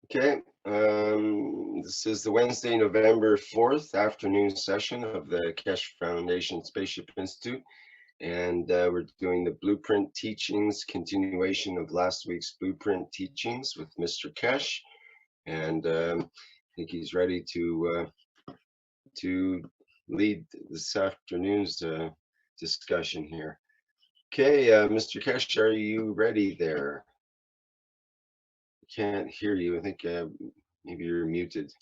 Okay, this is the Wednesday, November 4th afternoon session of the Keshe Foundation Spaceship Institute, and we're doing the blueprint teachings, continuation of last week's blueprint teachings with Mr. Keshe, and I think he's ready to lead this afternoon's discussion here. Okay, Mr. Keshe, are you ready there? I can't hear you. I think maybe you're muted.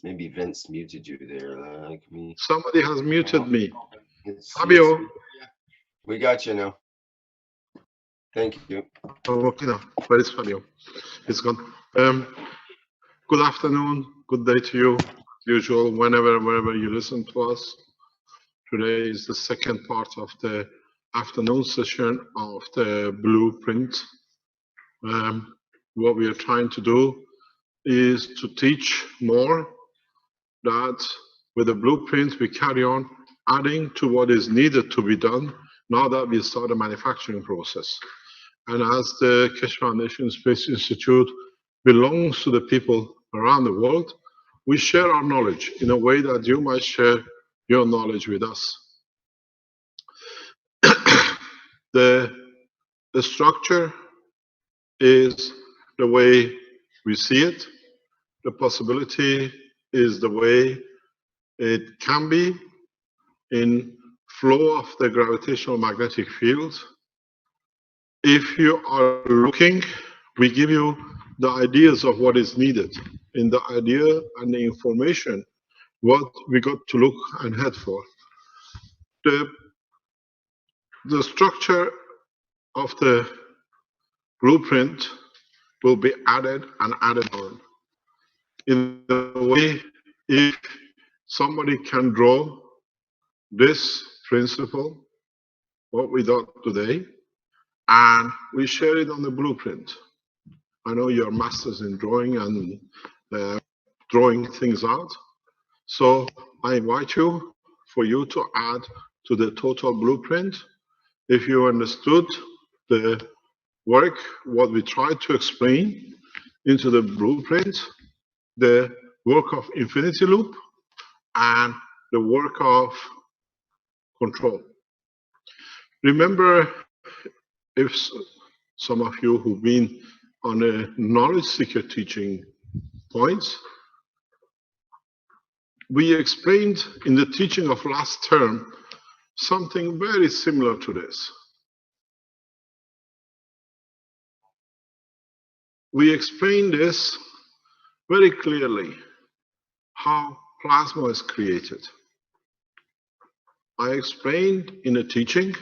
Maybe Vince muted you there, like me. Somebody has muted me. It's Fabio. we got you now. Thank you. Oh, okay, now. Where is Fabio? It's gone. Good afternoon, good day to you, as usual, wherever you listen to us. Today is the second part of the afternoon session of the blueprint. What we are trying to do is to teach more that with the blueprint we carry on adding to what is needed to be done now that we start the manufacturing process. And as the Keshe Foundation Space Institute belongs to the people around the world, we share our knowledge in a way that you might share your knowledge with us. The structure is the way we see it. The possibility is the way it can be in flow of the gravitational magnetic field. If you are looking, we give you the ideas of what is needed in the idea and the information, what we got to look and head for. The structure of the blueprint will be added and added on. In a way, if somebody can draw this principle, what we got today, and we share it on the blueprint. I know you're masters in drawing and drawing things out. So I invite you for you to add to the total blueprint. If you understood the work, what we tried to explain into the blueprint, the work of infinity loop and the work of control. Remember, if some of you who've been on a knowledge seeker teaching points, we explained in the teaching of last term something very similar to this. We explained this very clearly, how plasma is created. I explained in the teaching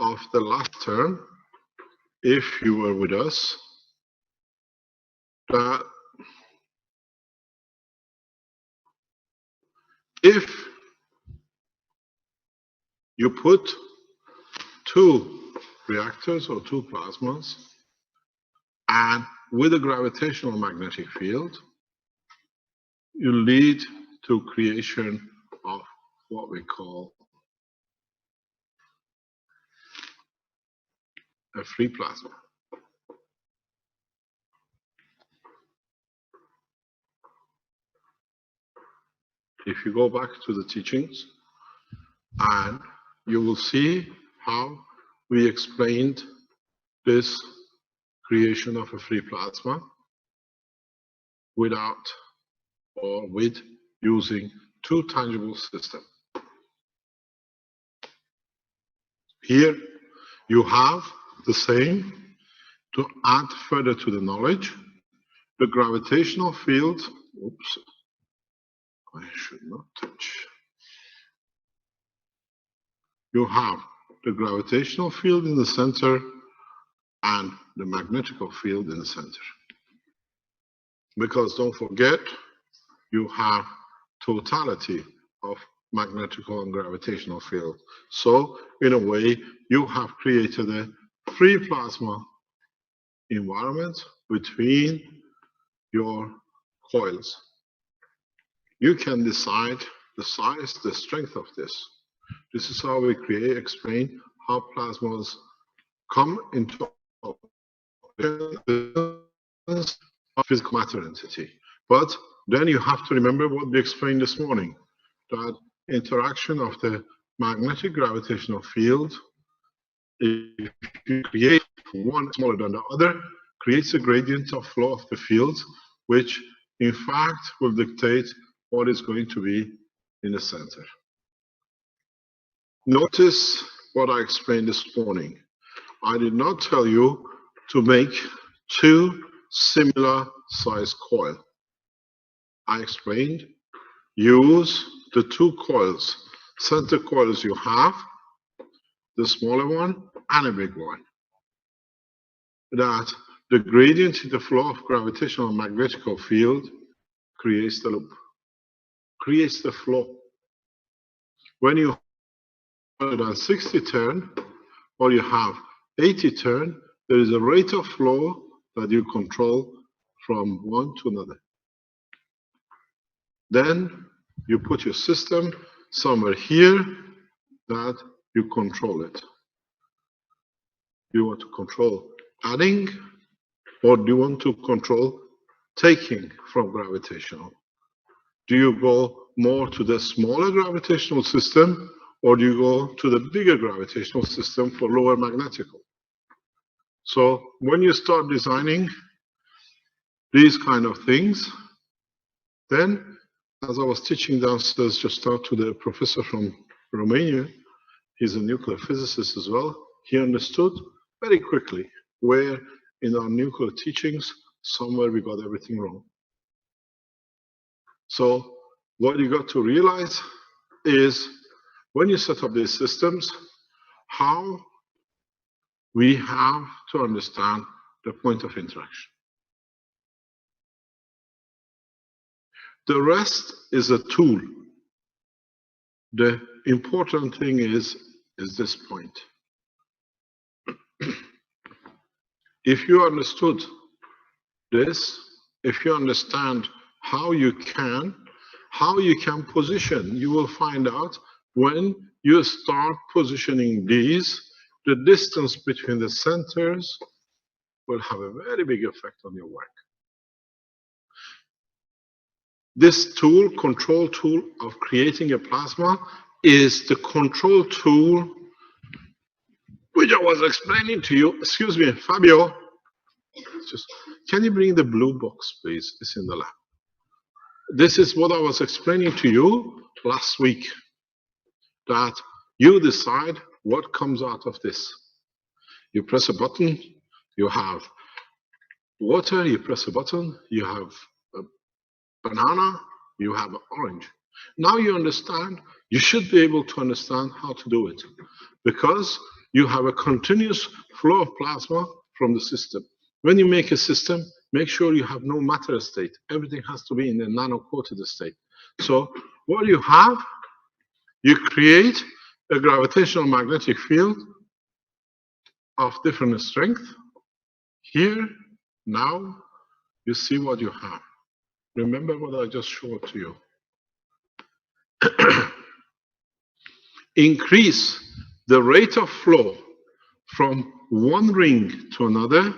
of the last term, if you were with us, that if you put two reactors or two plasmas and with a gravitational magnetic field, you lead to creation of what we call a free plasma. If you go back to the teachings, and you will see how we explained this creation of a free plasma without or with using two tangible systems. Here you have the same to add further to the knowledge. The gravitational field, oops, I should not touch. You have the gravitational field in the center and the magnetical field in the center. Because don't forget, you have totality of magnetical and gravitational field. So in a way, you have created a free plasma environment between your coils. You can decide the size, the strength of this. This is how we explain how plasmas come into of physical matter entity. But then you have to remember what we explained this morning, that interaction of the magnetic gravitational field, if you create one smaller than the other, creates a gradient of flow of the field, which in fact will dictate what is going to be in the center. Notice what I explained this morning. I did not tell you to make two similar size coils. I explained use the two coils, center coils you have, the smaller one and a big one. That the gradient in the flow of gravitational and magnetical field creates the loop, creates the flow. When you have 160 turn or you have 80 turn, there is a rate of flow that you control from one to another. Then you put your system somewhere here that you control it. You want to control adding, or do you want to control taking from gravitational? Do you go more to the smaller gravitational system, or do you go to the bigger gravitational system for lower magnetical? So when you start designing these kind of things, then as I was teaching downstairs just now to the professor from Romania, he's a nuclear physicist as well, he understood very quickly where in our nuclear teachings, somewhere we got everything wrong. So what you got to realize is when you set up these systems, how we have to understand the point of interaction. The rest is a tool. The important thing is this point. If you understood this, if you understand how you can position, you will find out when you start positioning these, the distance between the centers will have a very big effect on your work. This tool, control tool of creating a plasma, is the control tool which I was explaining to you. Excuse me, Fabio. Can you bring the blue box, please? It's in the lab. This is what I was explaining to you last week, that you decide what comes out of this. You press a button, you have water, you press a button, you have a banana, you have an orange. Now you understand, you should be able to understand how to do it, because you have a continuous flow of plasma from the system. When you make a system, make sure you have no matter state. Everything has to be in a nano-coated state. So what you have, you create a gravitational magnetic field of different strength. Here, now, you see what you have. Remember what I just showed to you. Increase the rate of flow from one ring to another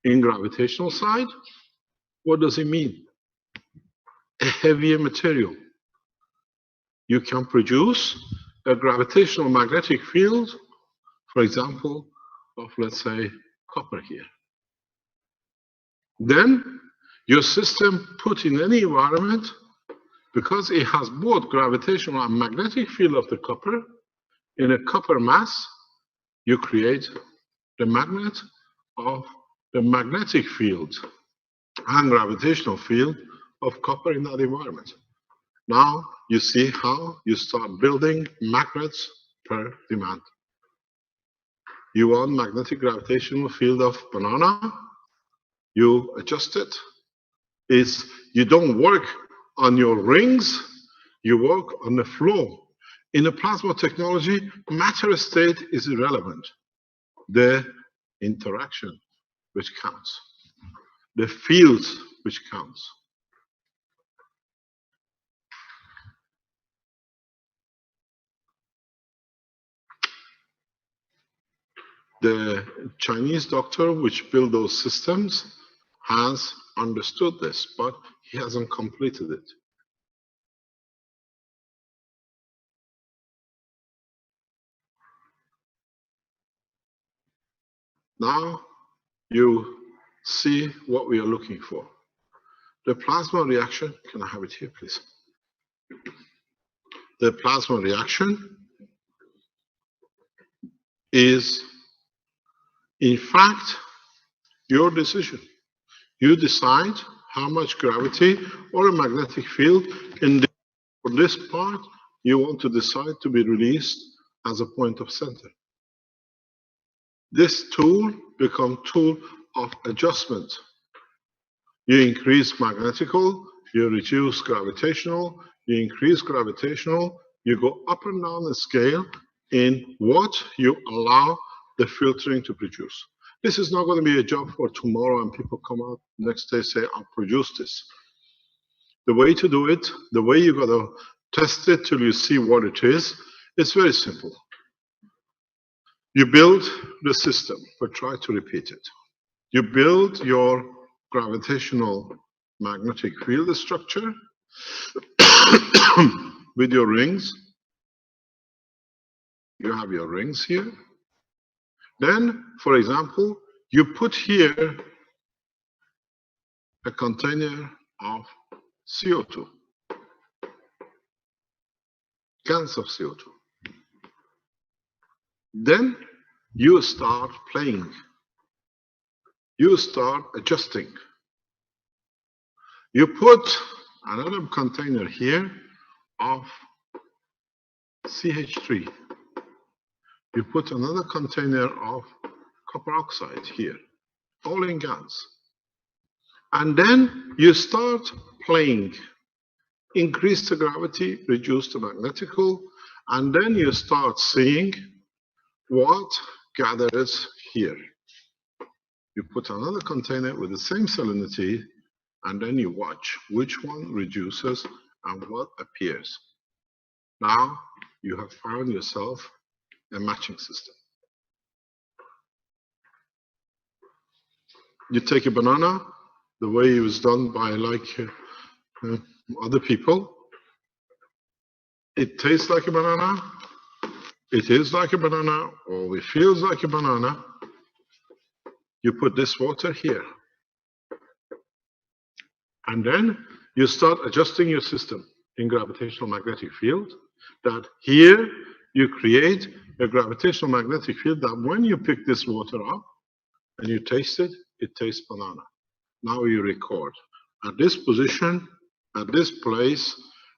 in gravitational side. What does it mean? A heavier material. You can produce a gravitational magnetic field, for example, of, let's say, copper here. Then your system put in any environment, because it has both gravitational and magnetic field of the copper, in a copper mass, you create the magnet of the magnetic field and gravitational field of copper in that environment. Now you see how you start building magnets per demand. You want magnetic gravitational field of banana, you adjust it. You don't work on your rings, you work on the flow. In the plasma technology, matter state is irrelevant. The interaction which counts, the fields which counts. The Chinese doctor which built those systems has understood this, but he hasn't completed it. Now you see what we are looking for. The plasma reaction, can I have it here, please? The plasma reaction is, in fact, your decision. You decide how much gravity or a magnetic field in this part you want to decide to be released as a point of center. This tool becomes tool of adjustment. You increase magnetical, you reduce gravitational, you increase gravitational, you go up and down the scale in what you allow the filtering to produce. This is not going to be a job for tomorrow and people come out next day say, I'll produce this. The way to do it, the way you got to test it till you see what it is, it's very simple. You build the system, but try to repeat it. You build your gravitational magnetic field structure with your rings. You have your rings here. Then, for example, you put here a container of CO2, cans of CO2. Then you start playing. You start adjusting. You put another container here of CH3. You put another container of copper oxide here, all in gas. And then you start playing. Increase the gravity, reduce the magnetical, and then you start seeing what gathers here. You put another container with the same salinity, and then you watch which one reduces and what appears. Now you have found yourself a matching system. You take a banana, the way it was done by other people. It tastes like a banana, it is like a banana, or it feels like a banana. You put this water here. And then you start adjusting your system in gravitational magnetic field, that here you create a gravitational magnetic field that when you pick this water up and you taste it, it tastes banana. Now you record at this position, at this place,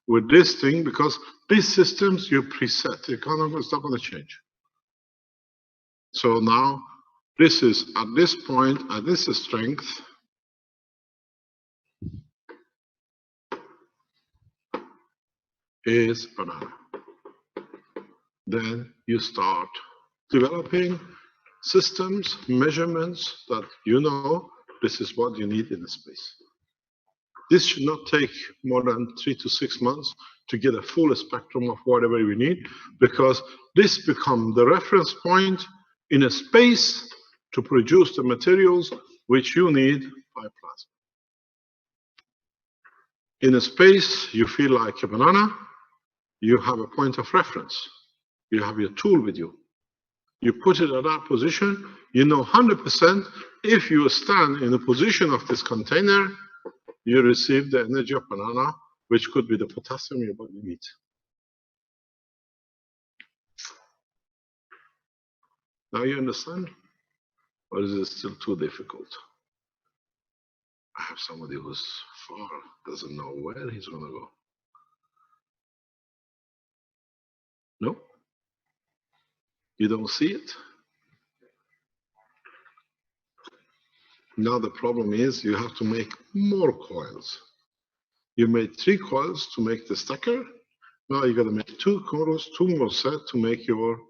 with this thing, because these systems you preset, it's not going to change. So now this is at this point, at this strength, is banana. Then you start developing systems, measurements that you know this is what you need in the space. This should not take more than 3 to 6 months to get a full spectrum of whatever we need, because this becomes the reference point in a space to produce the materials which you need by plasma. In a space you feel like a banana, you have a point of reference. You have your tool with you. You put it at that position, you know 100% if you stand in the position of this container, you receive the energy of banana, which could be the potassium your body needs. Now you understand? Or is it still too difficult? I have somebody who's far, doesn't know where he's going to go. No? You don't see it? Now the problem is you have to make more coils. You made 3 coils to make the stacker. Now you got to make 2 coils, 2 more sets to make your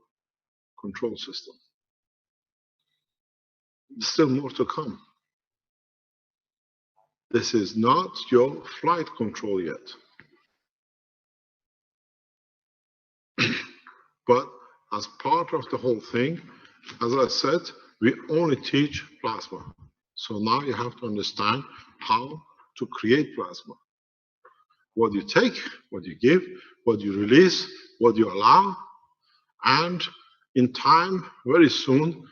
control system. There's still more to come. This is not your flight control yet. But as part of the whole thing, As I said, we only teach plasma. So now you have to understand how to create plasma. What you take, what you give, what you release, what you allow, and in time, very soon,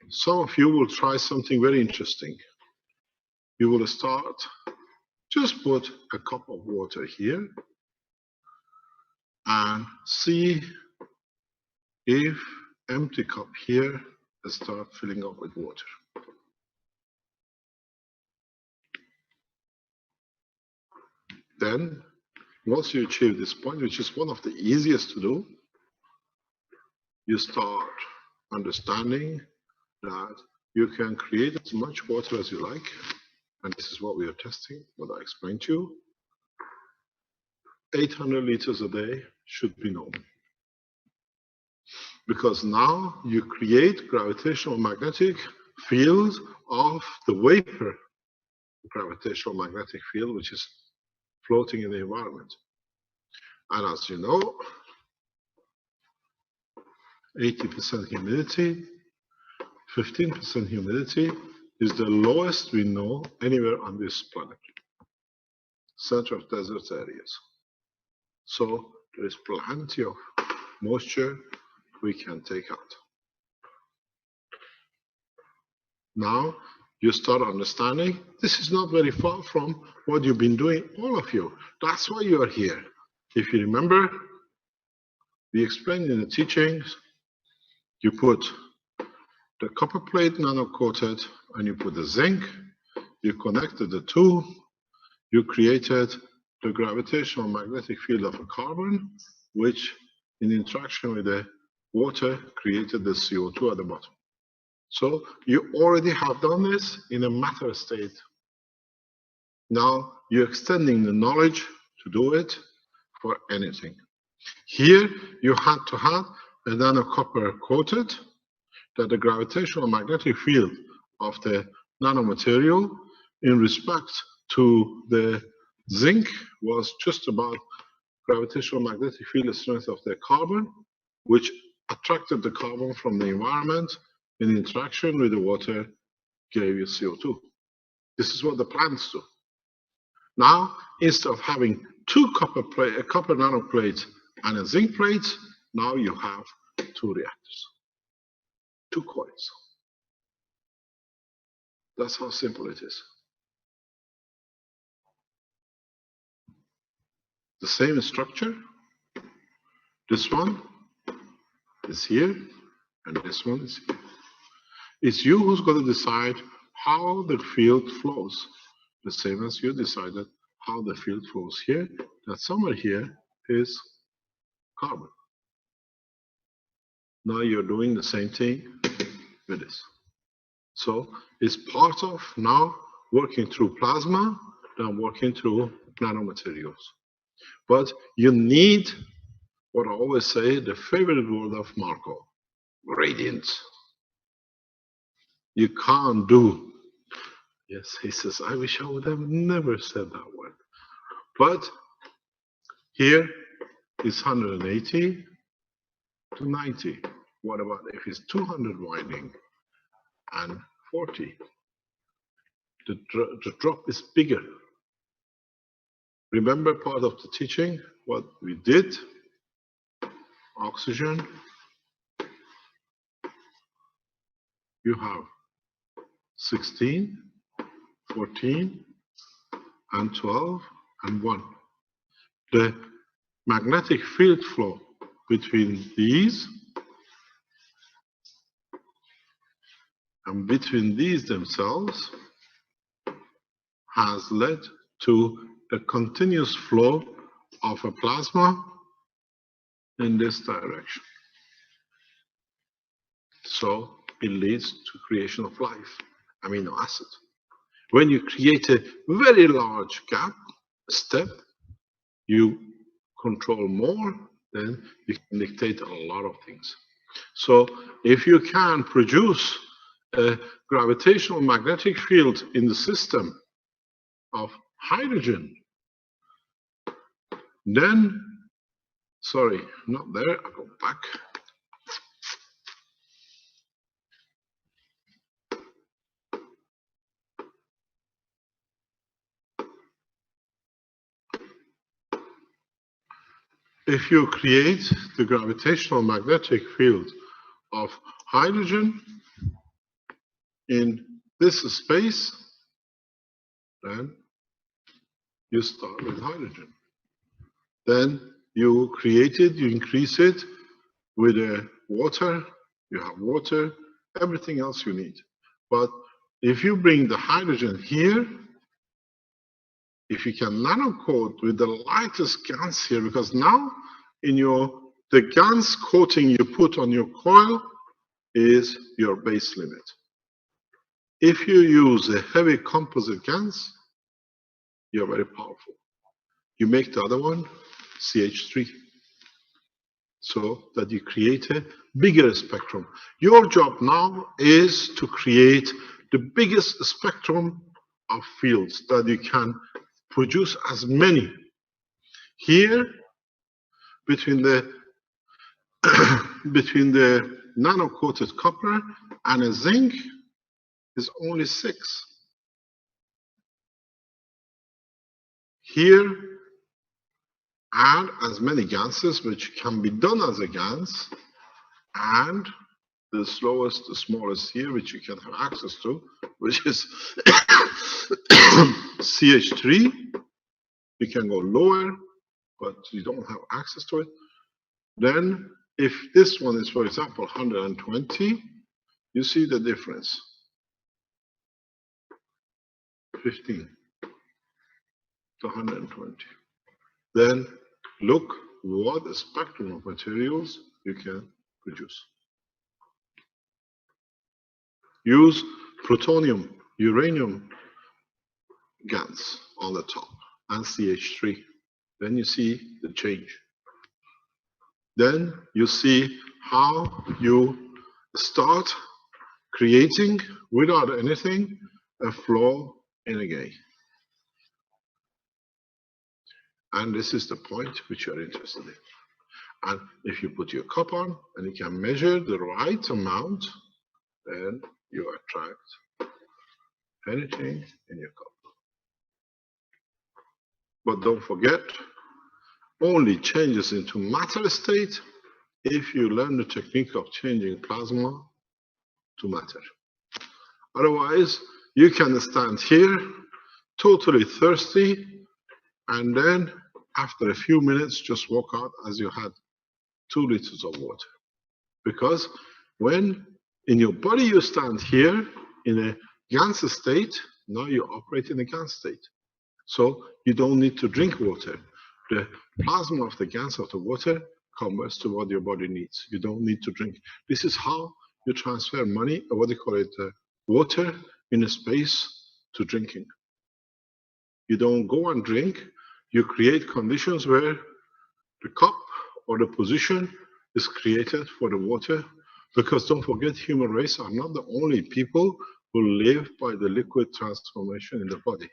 some of you will try something very interesting. You will start, just put a cup of water here and see if empty cup here start filling up with water. Then, once you achieve this point, which is one of the easiest to do, you start understanding that you can create as much water as you like. And this is what we are testing, what I explained to you. 800 liters a day should be normal. Because now you create gravitational magnetic field of the vapor gravitational magnetic field, which is floating in the environment. And as you know, 80% humidity, 15% humidity is the lowest we know anywhere on this planet. Center of desert areas. So there is plenty of moisture we can take out. Now you start understanding this is not very far from what you've been doing, all of you. That's why you are here. If you remember, we explained in the teachings, you put the copper plate nano-coated and you put the zinc, you connected the two, you created the gravitational magnetic field of a carbon, which in interaction with the water created the CO2 at the bottom. So you already have done this in a matter state. Now you're extending the knowledge to do it for anything. Here you had to have a nano-copper coated that the gravitational magnetic field of the nanomaterial in respect to the zinc was just about gravitational magnetic field strength of the carbon, which attracted the carbon from the environment in interaction with the water gave you CO2. This is what the plants do. Now, instead of having two copper nanoplates and a zinc plate, now you have two reactors, two coils. That's how simple it is. The same structure. This one is here, and this one is here. It's you who's going to decide how the field flows, the same as you decided how the field flows here, that somewhere here is carbon. Now you're doing the same thing with this. So it's part of now working through plasma, then working through nanomaterials. But you need, what I always say, the favorite word of Marco, gradient. You can't do, yes, he says, I wish I would have never said that word. But here is 180 to 90. What about if it's 200 winding and 40? The drop is bigger. Remember part of the teaching, what we did? Oxygen. You have 16, 14, and 12, and 1. The magnetic field flow between these and between these themselves has led to a continuous flow of a plasma in this direction. So it leads to creation of life, amino acid. When you create a very large gap, step, you control more, then you can dictate a lot of things. So if you can produce a gravitational magnetic field in the system of hydrogen, then, sorry, not there, I'll go back. if you create the gravitational magnetic field of hydrogen in this space, then you start with hydrogen. Then you create it, you increase it with water, you have water, everything else you need. But if you bring the hydrogen here, if you can nanocoat with the lightest GaNs here, because now in the GaNs coating you put on your coil is your base limit. If you use a heavy composite GaNs, you're very powerful. You make the other one CH3, so that you create a bigger spectrum. Your job now is to create the biggest spectrum of fields that you can produce as many. Here, between the between the nano-coated copper and a zinc is only 6. Here, add as many GaNs, which can be done as a GaNs, and the smallest here, which you can have access to, which is CH3. You can go lower, but you don't have access to it. Then, if this one is, for example, 120, you see the difference. 15 to 120. Then look what a spectrum of materials you can produce. Use plutonium, uranium GaNs on the top and CH3. Then you see the change. Then you see how you start creating, without anything, a flow in a gate. And this is the point which you're interested in. And if you put your cup on and you can measure the right amount, then you attract anything in your cup. But don't forget, only changes into matter state if you learn the technique of changing plasma to matter. Otherwise, you can stand here totally thirsty, and then after a few minutes just walk out as you had 2 liters of water. Because when in your body you stand here in a GaNs state, now you operate in a GaNs state. So you don't need to drink water. The plasma of the GaNs of the water converts to what your body needs. You don't need to drink. This is how you transfer money, or what they call it, water in a space to drinking. You don't go and drink. You create conditions where the cup or the position is created for the water, because don't forget, human race are not the only people who live by the liquid transformation in the body.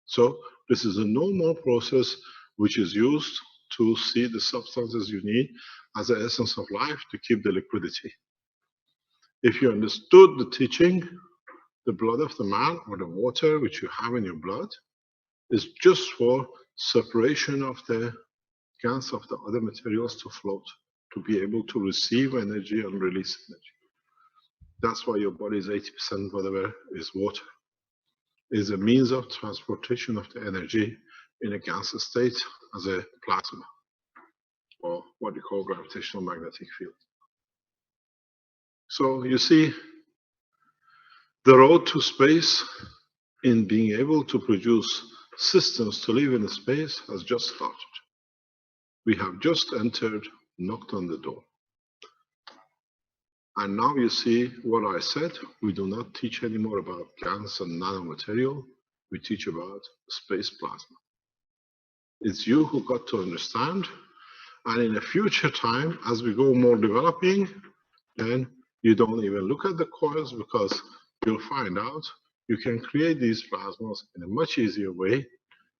So this is a normal process which is used to see the substances you need as the essence of life to keep the liquidity. If you understood the teaching, the blood of the man, or the water which you have in your blood, is just for separation of the GaNs of the other materials to float, to be able to receive energy and release energy. That's why your body is 80% whatever is water. Is a means of transportation of the energy in a GaNs state as a plasma, or what you call gravitational magnetic field. So you see, the road to space in being able to produce systems to live in space has just started. We have just entered, knocked on the door. And now you see what I said. We do not teach anymore about GaNs and nanomaterial. We teach about space plasma. It's you who got to understand. And in a future time, as we go more developing, then you don't even look at the coils, because you'll find out you can create these plasmas in a much easier way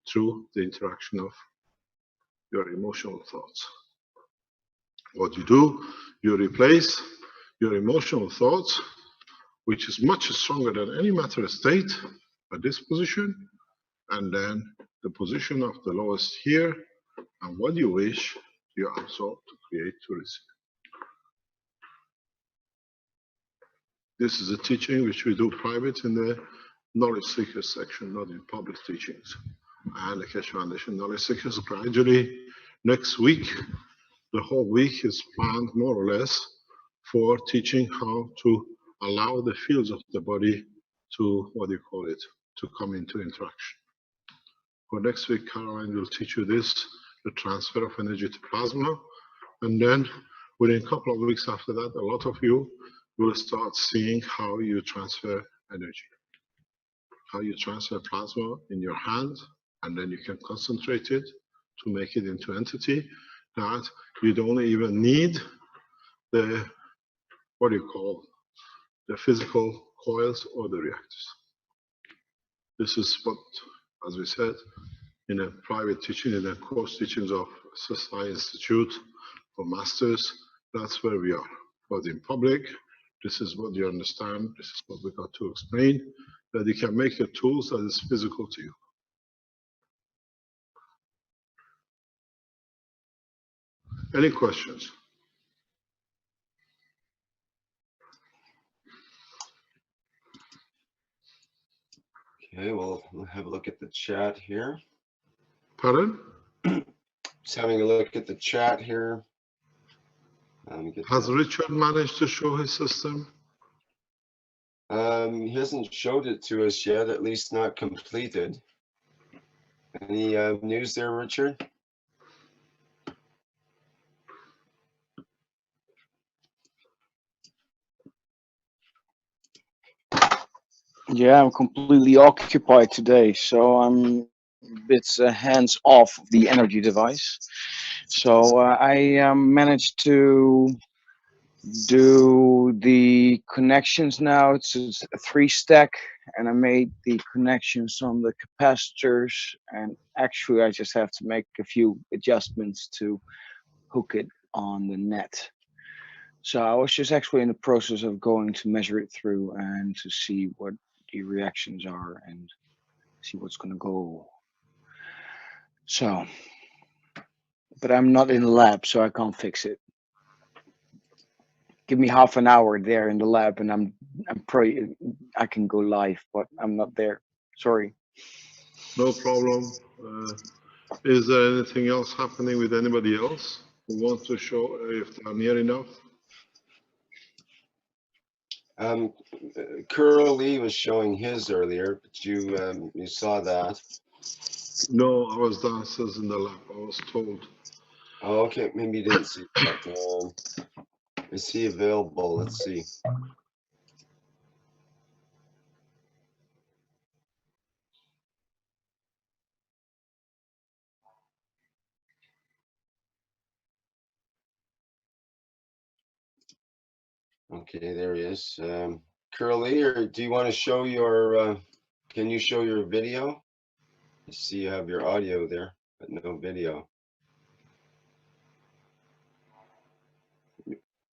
through the interaction of your emotional thoughts. What you do, you replace your emotional thoughts, which is much stronger than any matter state, at this position, and then the position of the lowest here, and what you wish You absorb to create to receive. This is a teaching which we do private in the knowledge seekers section, not in public teachings. And the Keshe Foundation knowledge seekers gradually next week, the whole week is planned more or less for teaching how to allow the fields of the body to, what do you call it, to come into interaction. For next week, Caroline will teach you this, the transfer of energy to plasma. And then within a couple of weeks after that, a lot of you will start seeing how you transfer energy, how you transfer plasma in your hand, and then you can concentrate it to make it into entity that you don't even need the, what do you call, the physical coils or the reactors. This is what, as we said, in a private teaching, in the course teachings of KFSSI Institute for Masters, that's where we are. But in public, this is what you understand, this is what we got to explain, that you can make the tools that is physical to you. Any questions? Okay, well, we'll have a look at the chat here. Pardon? Just having a look at the chat here. Has Richard managed to show his system? He hasn't showed it to us yet, at least not completed. Any news there, Richard? Yeah, I'm completely occupied today, so I'm a bit hands off of the energy device. So I managed to do the connections now. It's a 3-stack, and I made the connections on the capacitors. And actually, I just have to make a few adjustments to hook it on the net. So I was just actually in the process of going to measure it through and to see what the reactions are and see what's going to go. So, but I'm not in the lab, so I can't fix it. Give me half an hour there in the lab, and I'm probably I can go live, but I'm not there. Sorry. No problem. Is there anything else happening with anybody else who wants to show if they're near enough? Curl Lee was showing his earlier, but you saw that. No, I was downstairs in the lab. I was told. Oh, okay, maybe you didn't see that. Is he available? Let's see. Okay, there he is. Curly, or do you want to show your, can you show your video? I see you have your audio there, but no video.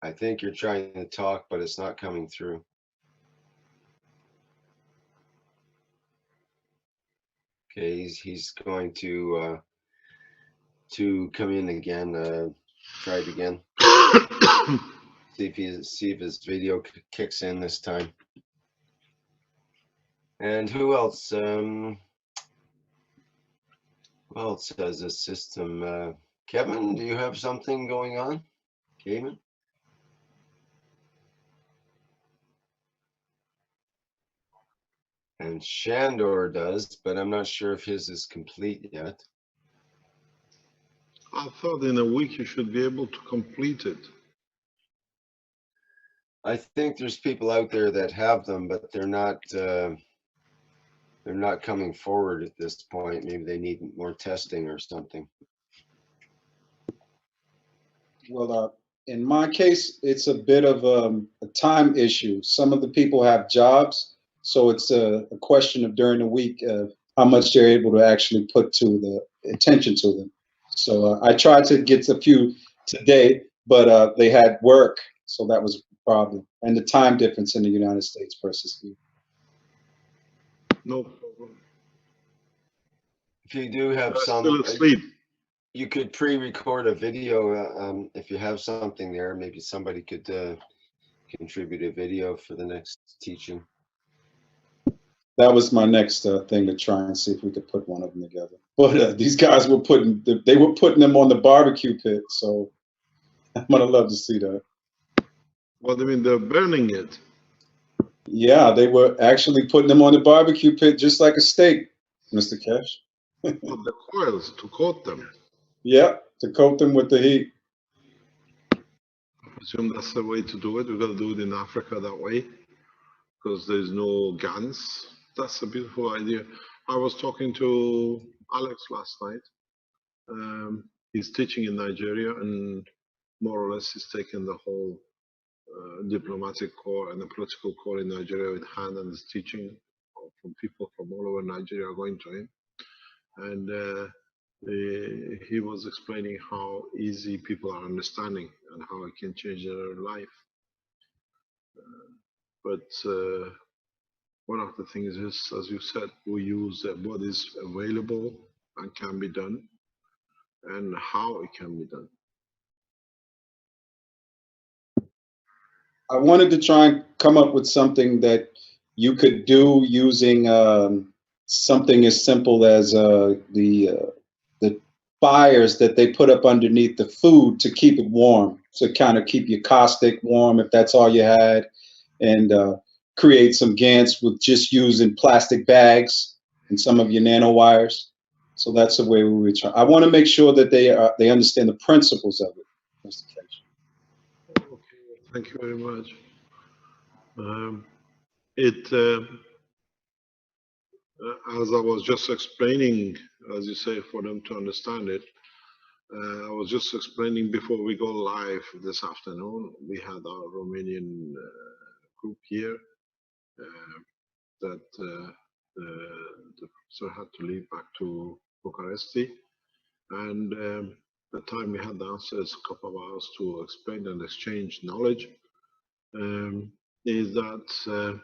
I think you're trying to talk, but it's not coming through. Okay, he's going to come in again. Try it again. See if his video kicks in this time. And who else? Who else has a system? Kevin, do you have something going on? Kevin? And Shandor does, but I'm not sure if his is complete yet. I thought in a week you should be able to complete it. I think there's people out there that have them, but they're not coming forward at this point. Maybe they need more testing or something. Well, in my case, it's a bit of a time issue. Some of the people have jobs, so it's a question of during the week how much they're able to actually put to the attention to them. So I tried to get a few today, but they had work, so that was a problem. And the time difference in the United States versus here. No problem. If you do have some, still asleep. You could pre-record a video if you have something there. Maybe somebody could contribute a video for the next teaching. That was my next thing, to try and see if we could put one of them together. But these guys were putting them on the barbecue pit, so I'm gonna love to see that. What do you mean they're burning it? Yeah, they were actually putting them on the barbecue pit just like a steak, Mr. Cash. Put the coils to coat them. Yeah, to coat them with the heat. I presume that's the way to do it. We're gonna do it in Africa that way, because there's no guns. That's a beautiful idea. I was talking to Alex last night. He's teaching in Nigeria, and more or less he's taken the whole diplomatic corps and the political corps in Nigeria with hand, and is teaching from people from all over Nigeria going to him. And he was explaining how easy people are understanding and how it can change their life. But one of the things is, as you said, we use what is available and can be done, and how it can be done. I wanted to try and come up with something that you could do using something as simple as the fires that they put up underneath the food to keep it warm, to kind of keep your caustic warm if that's all you had, and create some GANs with just using plastic bags and some of your nanowires. So that's the way we would try. I want to make sure that they understand the principles of it, Mr. Cage. Okay, thank you very much. As I was just explaining, as you say, for them to understand it, I was just explaining before we go live this afternoon, we had our Romanian group here that the professor had to leave back to Bucharest. And the time we had downstairs a couple of hours to explain and exchange knowledge, is that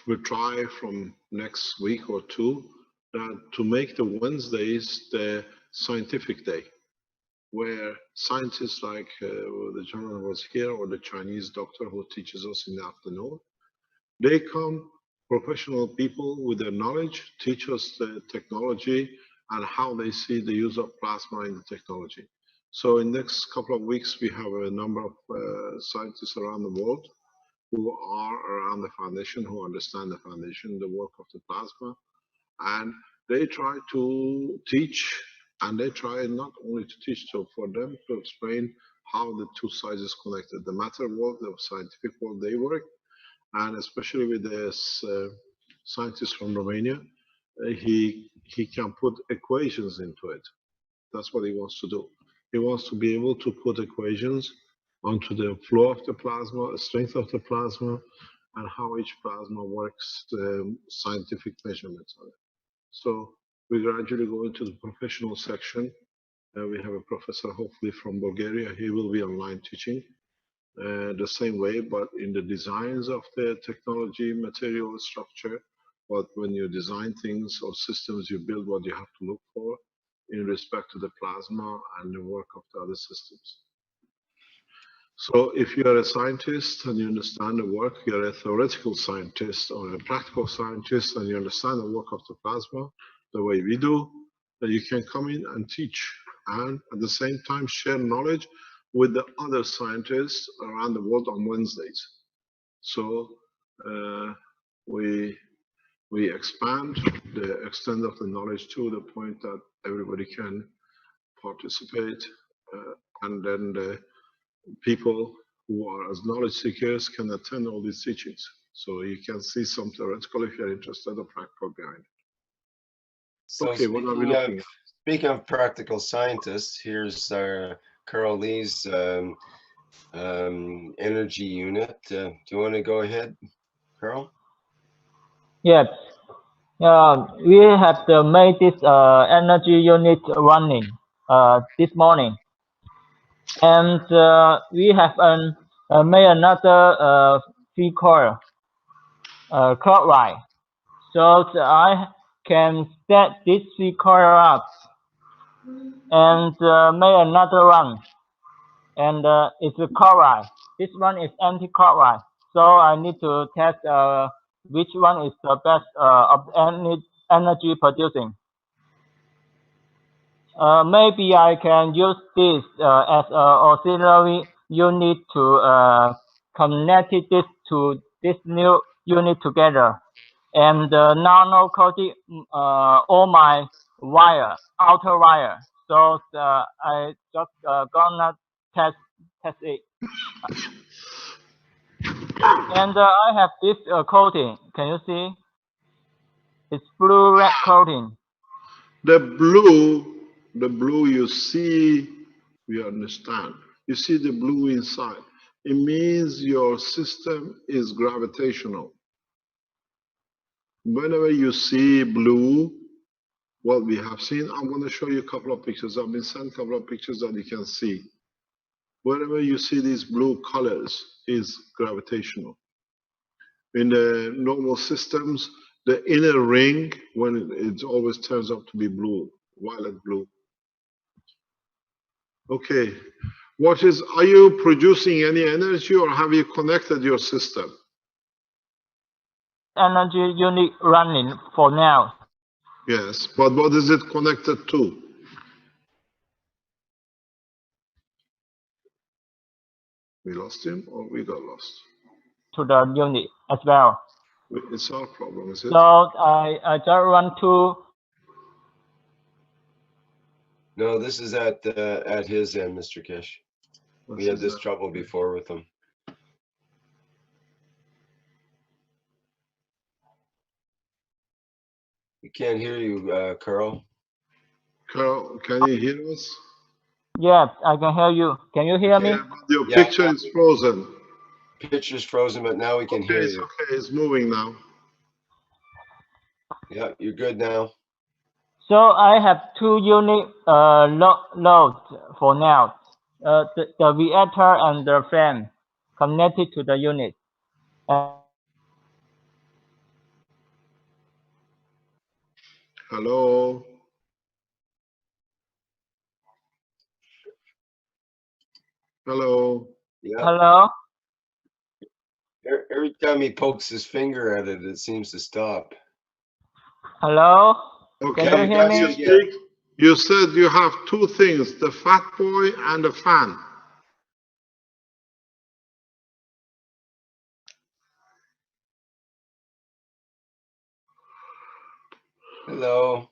we'll try from next week or two that to make the Wednesdays the scientific day, where scientists like the gentleman was here, or the Chinese doctor who teaches us in the afternoon, they come, professional people with their knowledge, teach us the technology and how they see the use of plasma in the technology. So in the next couple of weeks, we have a number of scientists around the world who are around the foundation, who understand the foundation, the work of the plasma, and they try to teach, and they try not only to teach, so for them to explain how the two sides is connected, the matter world, the scientific world they work, and especially with this scientist from Romania, he can put equations into it. That's what he wants to do. He wants to be able to put equations onto the flow of the plasma, the strength of the plasma, and how each plasma works, scientific measurements on it. So we gradually go into the professional section. We have a professor, hopefully from Bulgaria. He will be online teaching the same way, but in the designs of the technology, material structure. But when you design things or systems, you build what you have to look for in respect to the plasma and the work of the other systems. So if you are a scientist and you understand the work, you're a theoretical scientist or a practical scientist and you understand the work of the plasma the way we do, then you can come in and teach and at the same time share knowledge with the other scientists around the world on Wednesdays. So we expand the extent of the knowledge to the point that everybody can participate, and then the people who are as knowledge seekers can attend all these teachings. So you can see some theoretical if you're interested or practical behind it. So okay, what are we looking at? Speaking of practical scientists, here's Carol Lee's energy unit. Do you want to go ahead, Carol? Yes. We have made this energy unit running this morning, and we have made another free coil clockwise. So can set this three coil up and make another one, and it's a chloride. This one is anti-chloride, so I need to test which one is the best of energy producing. Maybe I can use this as an auxiliary unit to connect this to this new unit together, and nano coating all my wire, outer wire. So I just gonna test it. And I have this coating. Can you see? It's blue red coating. The blue you see, we understand. You see the blue inside. It means your system is gravitational. Whenever you see blue, what we have seen, I'm going to show you a couple of pictures. I've been sent a couple of pictures that you can see. Whenever you see these blue colors, is gravitational. In the normal systems, the inner ring, when it always turns out to be blue, violet blue. Okay. Are you producing any energy or have you connected your system? Energy unit running for now. Yes, but what is it connected to? We lost him or we got lost? To the unit as well. It's our problem, is it? So I just run to. No, this is at his end, Mr. Kish. We had this trouble before with him. We can't hear you, Carl. Carl, can you hear us? Yes, I can hear you. Can you hear me? Yeah, but your picture is frozen. Picture's frozen, but now we can hear it's you. Okay, it's moving now. Yeah, you're good now. So I have two unit loads for now. The reactor and the fan connected to the unit. Hello. Hello. Yeah. Hello. Every time he pokes his finger at it, it seems to stop. Hello. Okay. Can you hear me? You said you have two things, the fat boy and the fan. Hello.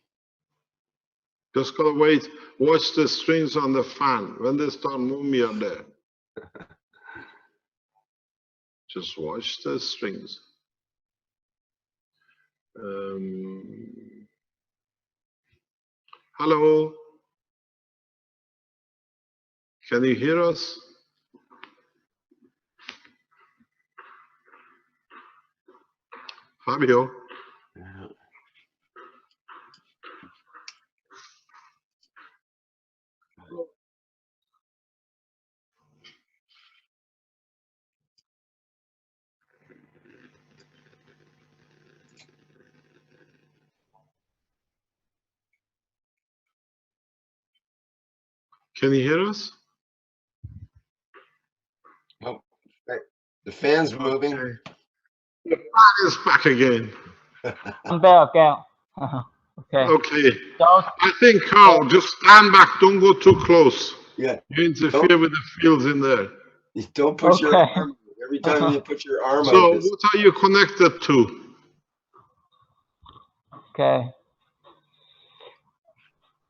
Just gotta wait. Watch the strings on the fan. When they start moving, you're there. Just watch the strings. Hello. Can you hear us? Fabio. Can you hear us? Oh, the fan's moving. Okay. The fan is back again. I'm back again. Okay. Okay. So, I think, Carl, just stand back. Don't go too close. Yeah. You interfere with the fields in there. You don't put your Okay. arm. Every time you put your arm So, out, this. what are you connected to? Okay.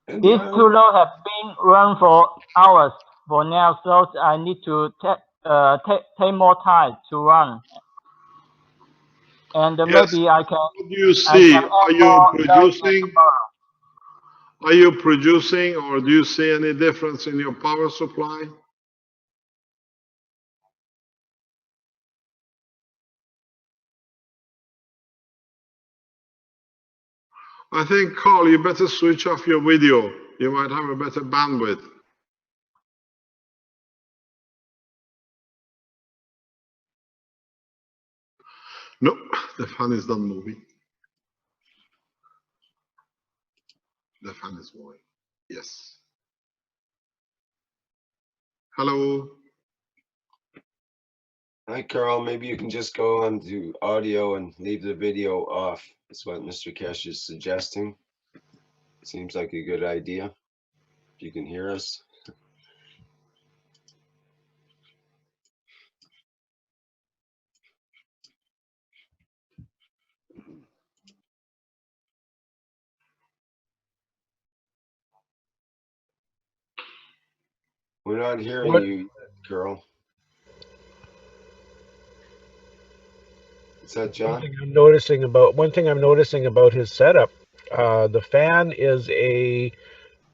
These two loads have been run for hours for now, so I need to take more time to run. And Yes. maybe I can. What do you see? Are you producing? Tomorrow. Are you producing, or do you see any difference in your power supply? I think, Carl, you better switch off your video. You might have a better bandwidth. No, the fan is not moving. The fan is moving. Yes. Hello. Hi, Carl. Maybe you can just go on to audio and leave the video off. That's what Mr. Kesh is suggesting. Seems like a good idea. If you can hear us. We're not hearing What? you yet, Carl. Is that John? One thing I'm noticing about his setup, the fan is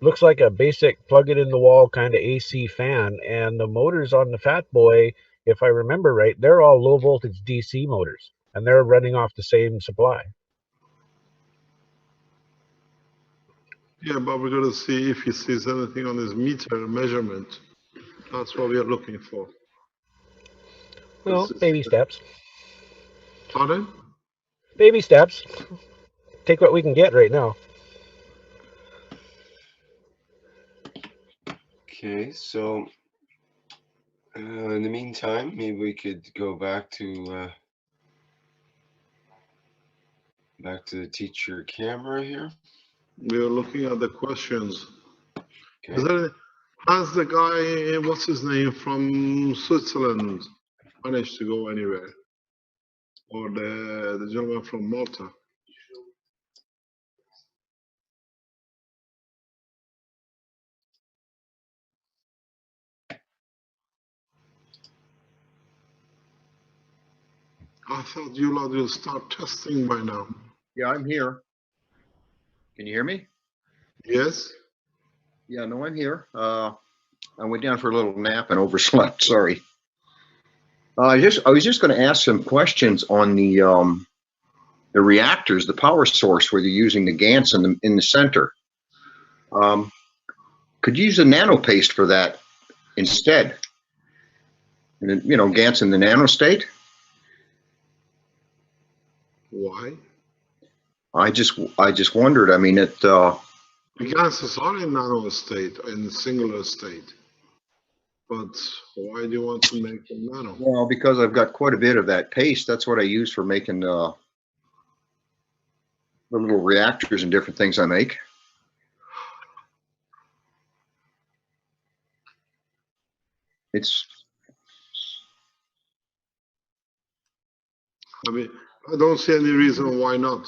looks like a basic plug it in the wall kind of AC fan, and the motors on the Fat Boy, if I remember right, they're all low voltage DC motors, and they're running off the same supply. Yeah, but we're going to see if he sees anything on his meter measurement. That's what we are looking for. Well, baby steps. Pardon? Baby steps. Take what we can get right now. Okay, so in the meantime, maybe we could go back to the teacher camera here. We are looking at the questions. Okay. Has the guy, what's his name, from Switzerland managed to go anywhere? Or the gentleman from Malta? I thought you lot will start testing by now. Yeah, I'm here. Can you hear me? Yes? Yeah, no, I'm here. I went down for a little nap and overslept. Sorry. I was just going to ask some questions on the reactors, the power source where they're using the GANs in the center. Could you use a nano paste for that instead? And then, you know, GANs in the nano state. Why? I just wondered. I mean, The gases are in nano state, in singular state. But why do you want to make them nano? Well, because I've got quite a bit of that paste. That's what I use for making the little reactors and different things I make. I mean, I don't see any reason why not.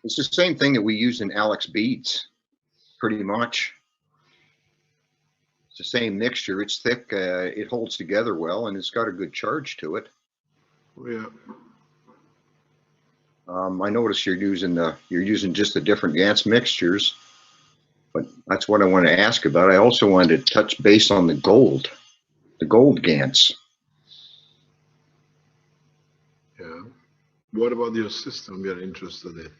It's the same thing that we use in Alex beads, pretty much. It's the same mixture. It's thick. It holds together well, and it's got a good charge to it. Yeah. I noticed you're using just the different GANs mixtures, but that's what I want to ask about. I also wanted to touch base on the gold GANs. Yeah. What about your system you're interested in?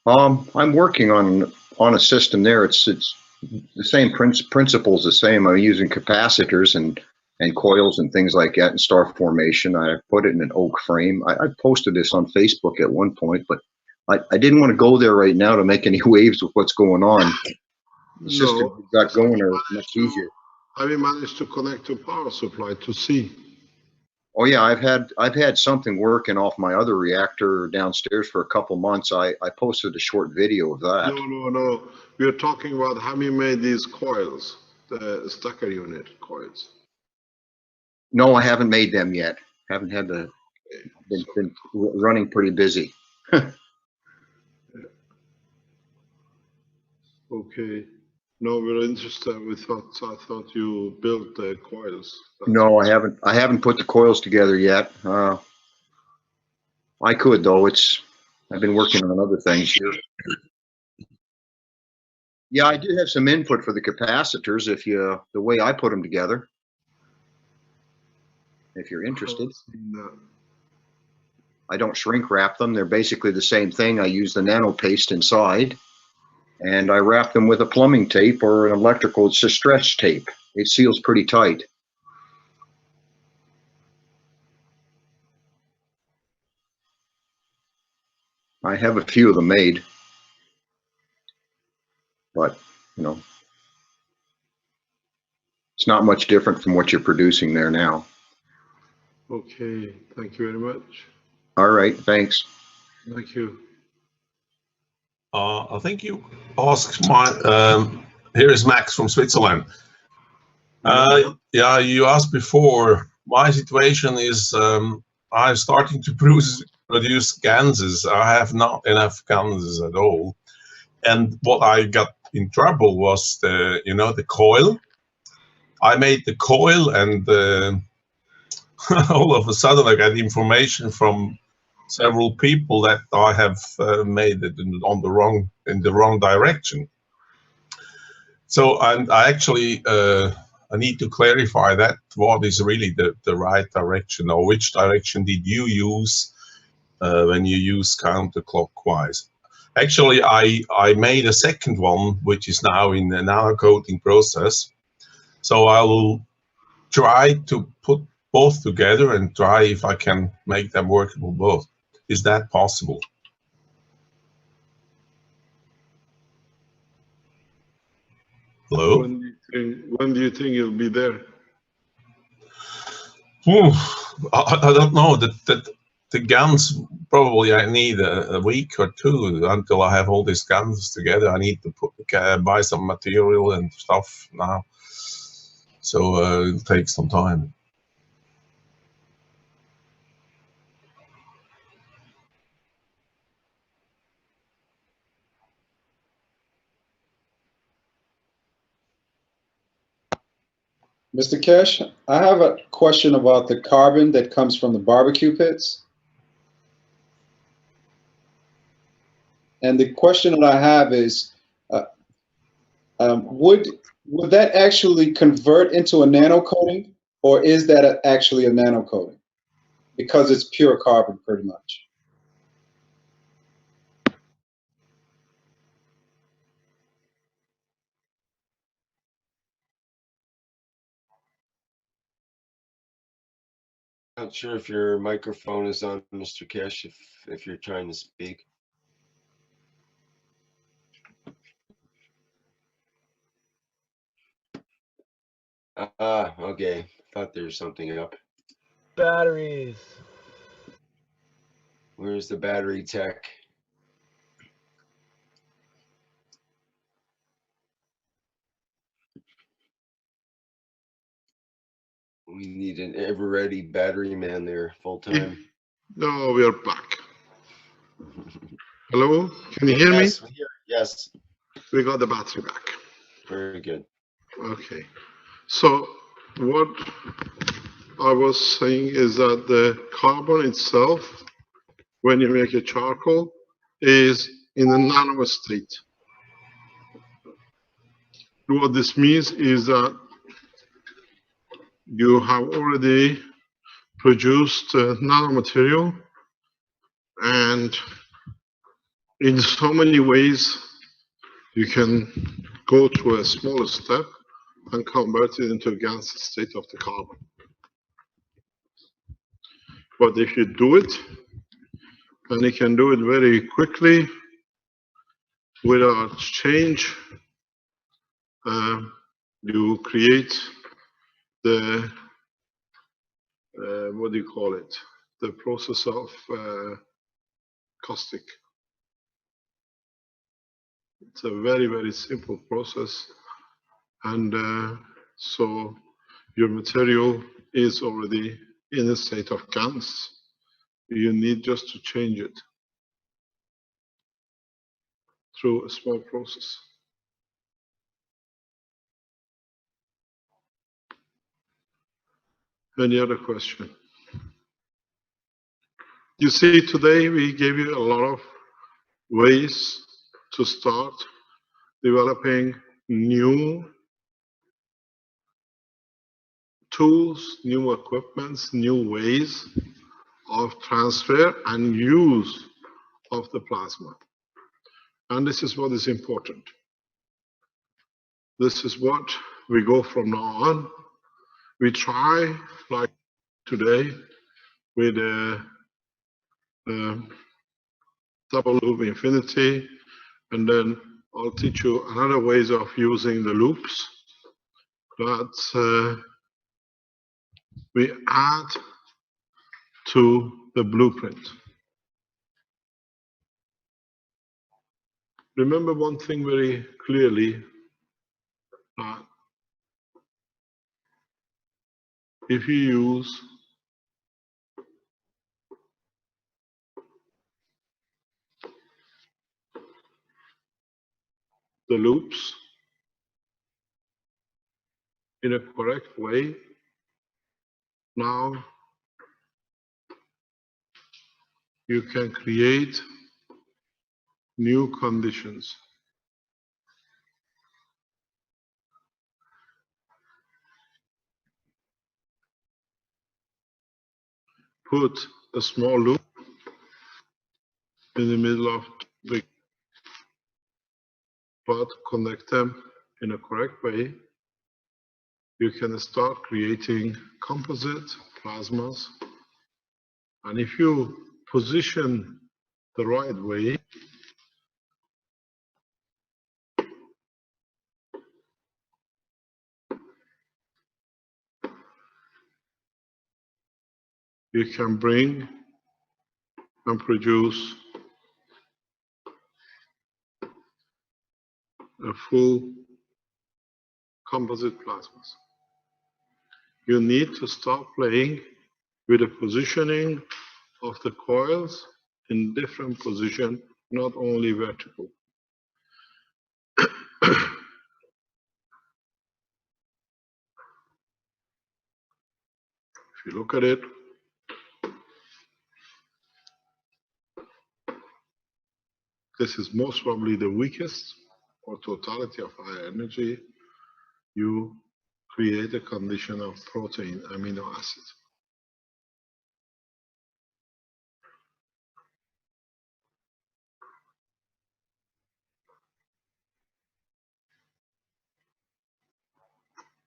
I'm working on a system there. It's the same principles, the same. I'm using capacitors and coils and things like that in star formation. I put it in an oak frame. I posted this on Facebook at one point, but I didn't want to go there right now to make any waves with what's going on. The system we've got going are much easier. Have you managed to connect to power supply to see? Oh yeah, I've had something working off my other reactor downstairs for a couple months. I posted a short video of that. No. We're talking about have you made these coils, the stacker unit coils? No, I haven't made them yet. Haven't had the been running pretty busy. Okay. No, we're interested. I thought you built the coils. No, I haven't put the coils together yet. I could though. I've been working on other things here. Yeah, I do have some input for the capacitors the way I put them together. If you're interested. I don't shrink wrap them. They're basically the same thing. I use the nano paste inside, and I wrap them with a plumbing tape or an electrical. It's a stretch tape. It seals pretty tight. I have a few of them made. you know, it's not much different from what you're producing there now. Okay, thank you very much. All right, thanks. Thank you. I think you asked here is Max from Switzerland. Yeah, you asked before. My situation is I'm starting to produce ganses. I have not enough ganses at all. And what I got in trouble was the coil. I made the coil, and all of a sudden I got information from several people that I have made it in the wrong direction. So, and I actually I need to clarify that what is really the right direction, or which direction did you use when you use counterclockwise. Actually, I made a second one, which is now in the nano-coating process. So I will try to put both together and try if I can make them workable both. Is that possible? Hello? When do you think you'll be there? I don't know. The guns, probably I need a week or two until I have all these guns together. I need to buy some material and stuff now. So it'll take some time. Mr. Cash, I have a question about the carbon that comes from the barbecue pits. And the question that I have is, would that actually convert into a nano coating, or is that actually a nano coating? Because it's pure carbon, pretty much. Not sure if your microphone is on, Mr. Cash, if you're trying to speak. Okay. Thought there was something up. Batteries. Where's the battery tech? We need an ever-ready battery man there, full time. No, we are back. Hello, can you hear me? Yes, we hear. Yes. We got the battery back. Very good. Okay. So what I was saying is that the carbon itself, when you make a charcoal, is in a nano state. What this means is that you have already produced nanomaterial, and in so many ways you can go through a smaller step and convert it into a gaseous state of the carbon. But if you do it, and you can do it very quickly without change, you create the what do you call it? The process of caustic. It's a very, very simple process, and so your material is already in a state of GANS. You need just to change it through a small process. Any other question? You see, today we gave you a lot of ways to start developing new tools, new equipments, new ways of transfer and use of the plasma. And this is what is important. This is what we go from now on. We try, like today, with a double loop infinity, and then I'll teach you another ways of using the loops that we add to the blueprint. Remember one thing very clearly, that if you use the loops in a correct way, now you can create new conditions. Put a small loop in the middle of the, but connect them in a correct way. You can start creating composite plasmas. And if you position the right way, you can bring and produce a full composite plasmas. You need to start playing with the positioning of the coils in different position, not only vertical. If you look at it, this is most probably the weakest or totality of high energy. You create a condition of protein amino acid.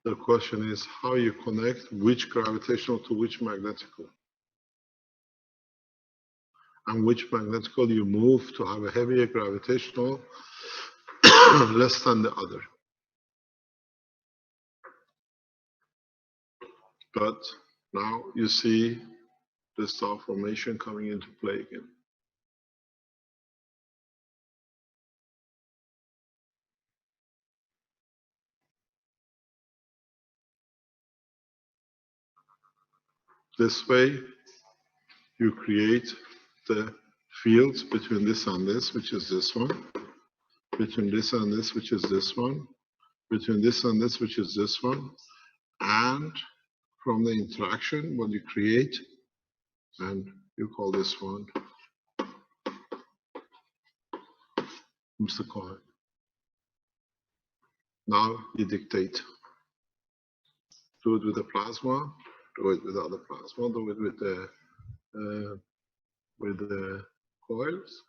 The question is how you connect which gravitational to which magnetical, and which magnetical you move to have a heavier gravitational less than the other. But now you see the star formation coming into play again. This way, you create the fields between this and this, which is this one, between this and this, which is this one, between this and this, which is this one, and from the interaction, what you create, and you call this one Mr. Cohen. Now you dictate. Do it with the plasma, do it without the plasma, do it with the coils.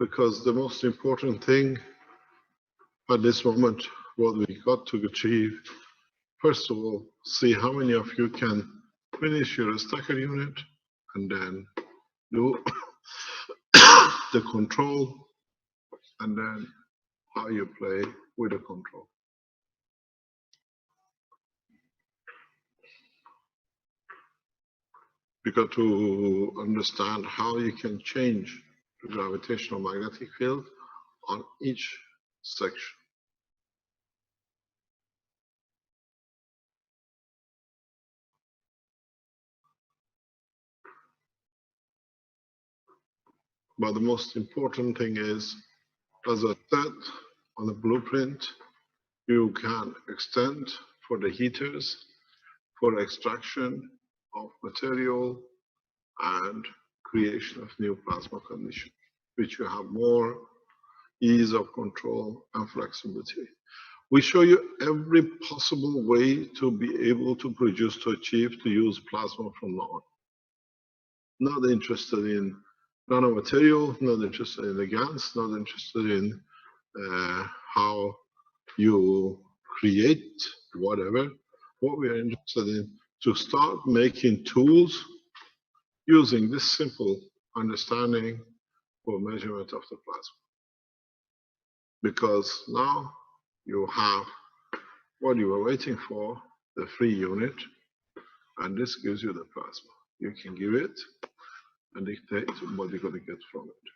Because the most important thing at this moment, what we got to achieve, first of all, see how many of you can finish your stacker unit and then do the control, and then how you play with the control. You got to understand how you can change the gravitational magnetic field on each section. But the most important thing is, as I said on the blueprint, you can extend for the heaters, for extraction of material and creation of new plasma condition, which you have more ease of control and flexibility. We show you every possible way to be able to produce, to achieve, to use plasma from now on. Not interested in nanomaterial, not interested in the GANs, not interested in how you create whatever. What we are interested in, to start making tools using this simple understanding for measurement of the plasma. Because now you have what you were waiting for, the free unit, and this gives you the plasma. You can give it and dictate what you're going to get from it.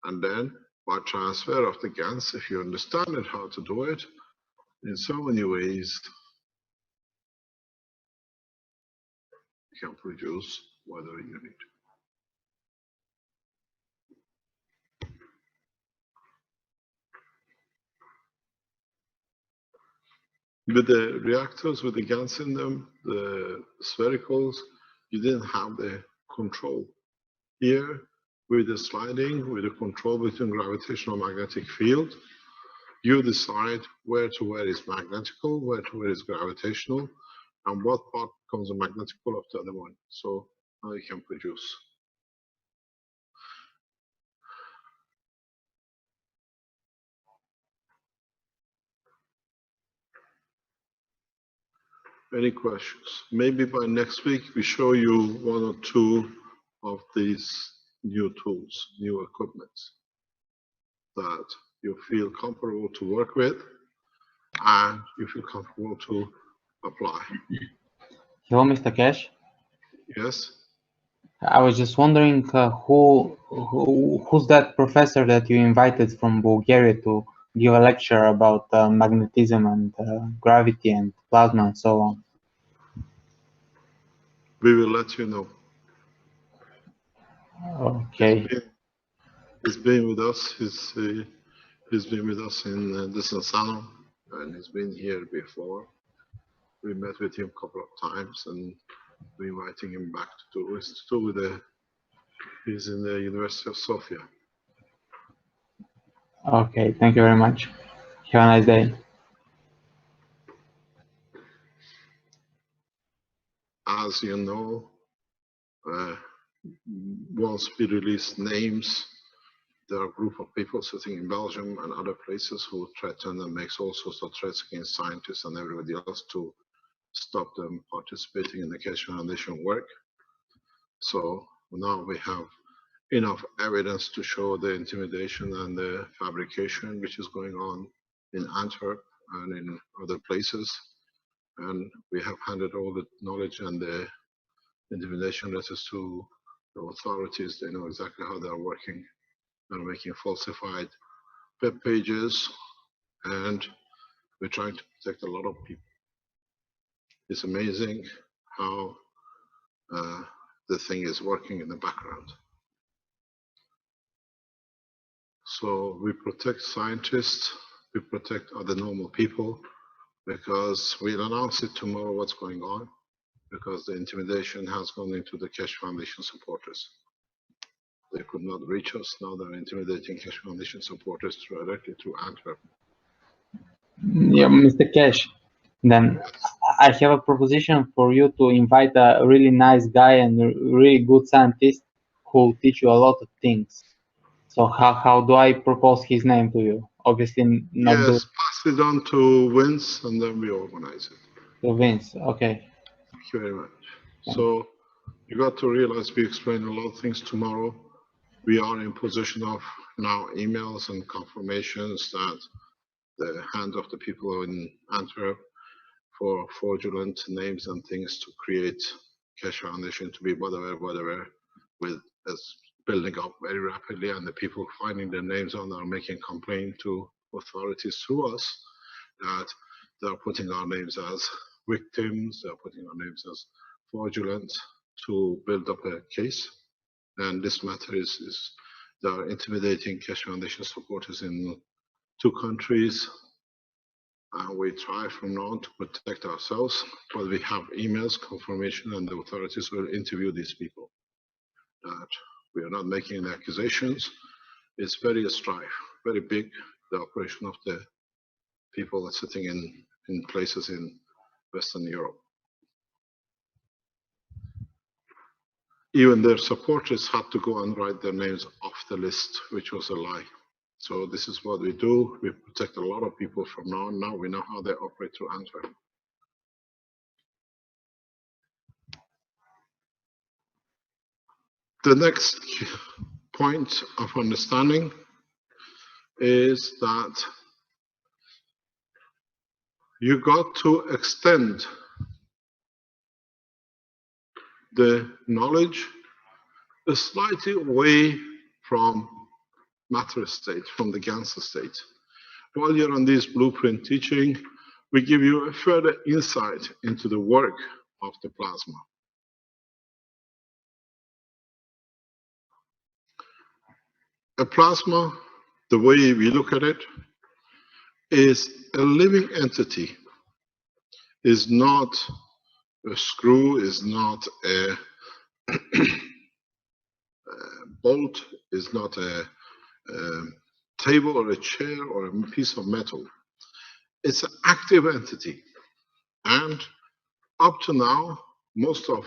And then by transfer of the GANs, if you understand it, how to do it, in so many ways, you can produce whatever you need. With the reactors, with the GANs in them, the sphericals, you didn't have the control. Here, with the sliding, with the control between gravitational magnetic field, you decide where is magnetical, where is gravitational, and what part becomes a magnetical of the other one. So now you can produce. Any questions? Maybe by next week we show you one or two of these new tools, new equipments that you feel comfortable to work with and you feel comfortable to apply. Hello, Mr. Cash. Yes? I was just wondering who's that professor that you invited from Bulgaria to give a lecture about magnetism and gravity and plasma and so on? We will let you know. Okay. He's been with us. He's been with us in Desensano, and he's been here before. We met with him a couple of times, and we're inviting him back to do his tour with he's in the University of Sofia. Okay, thank you very much. Have a nice day. As you know, once we release names, there are a group of people sitting in Belgium and other places who threaten and makes all sorts of threats against scientists and everybody else to stop them participating in the Keshe Foundation work. So now we have enough evidence to show the intimidation and the fabrication which is going on in Antwerp and in other places. And we have handed all the knowledge and the intimidation letters to the authorities. They know exactly how they are working. They're making falsified web pages, and we're trying to protect a lot of people. It's amazing how the thing is working in the background. So we protect scientists, we protect other normal people, because we'll announce it tomorrow what's going on, because the intimidation has gone into the Keshe Foundation supporters. They could not reach us, now they're intimidating Keshe Foundation supporters directly through Antwerp. Yeah, Mr. Cash, then I have a proposition for you to invite a really nice guy and a really good scientist who will teach you a lot of things. So how do I propose his name to you? Obviously not Yes, pass it on to Vince and then we organize it. to Vince. Okay. Thank you very much. So you got to realize we explain a lot of things tomorrow. We are in position of now emails and confirmations that the hand of the people in Antwerp for fraudulent names and things to create Keshe Foundation to be whatever, with as building up very rapidly, and the people finding their names on are making complaint to authorities through us that they are putting our names as victims, they are putting our names as fraudulent to build up a case. And this matter is they are intimidating Keshe Foundation supporters in 2 countries. We try from now on to protect ourselves, but we have emails, confirmation, and the authorities will interview these people. That we are not making any accusations. It's very strife, very big, the operation of the people that are sitting in places in Western Europe. Even their supporters had to go and write their names off the list, which was a lie. So this is what we do. We protect a lot of people from now on. Now we know how they operate through Antwerp. The next point of understanding is that you got to extend the knowledge slightly away from matter state, from the Ganser state. While you're on this blueprint teaching, we give you a further insight into the work of the plasma. A plasma, the way we look at it, is a living entity, is not a screw, is not a bolt, is not a table or a chair or a piece of metal. It's an active entity. And up to now, most of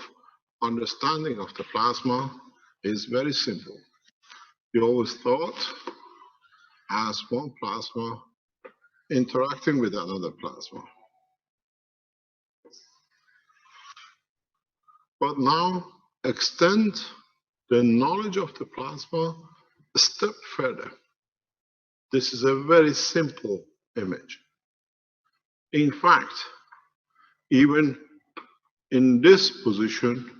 understanding of the plasma is very simple. You always thought as one plasma interacting with another plasma. But now extend the knowledge of the plasma a step further. This is a very simple image. In fact, even in this position,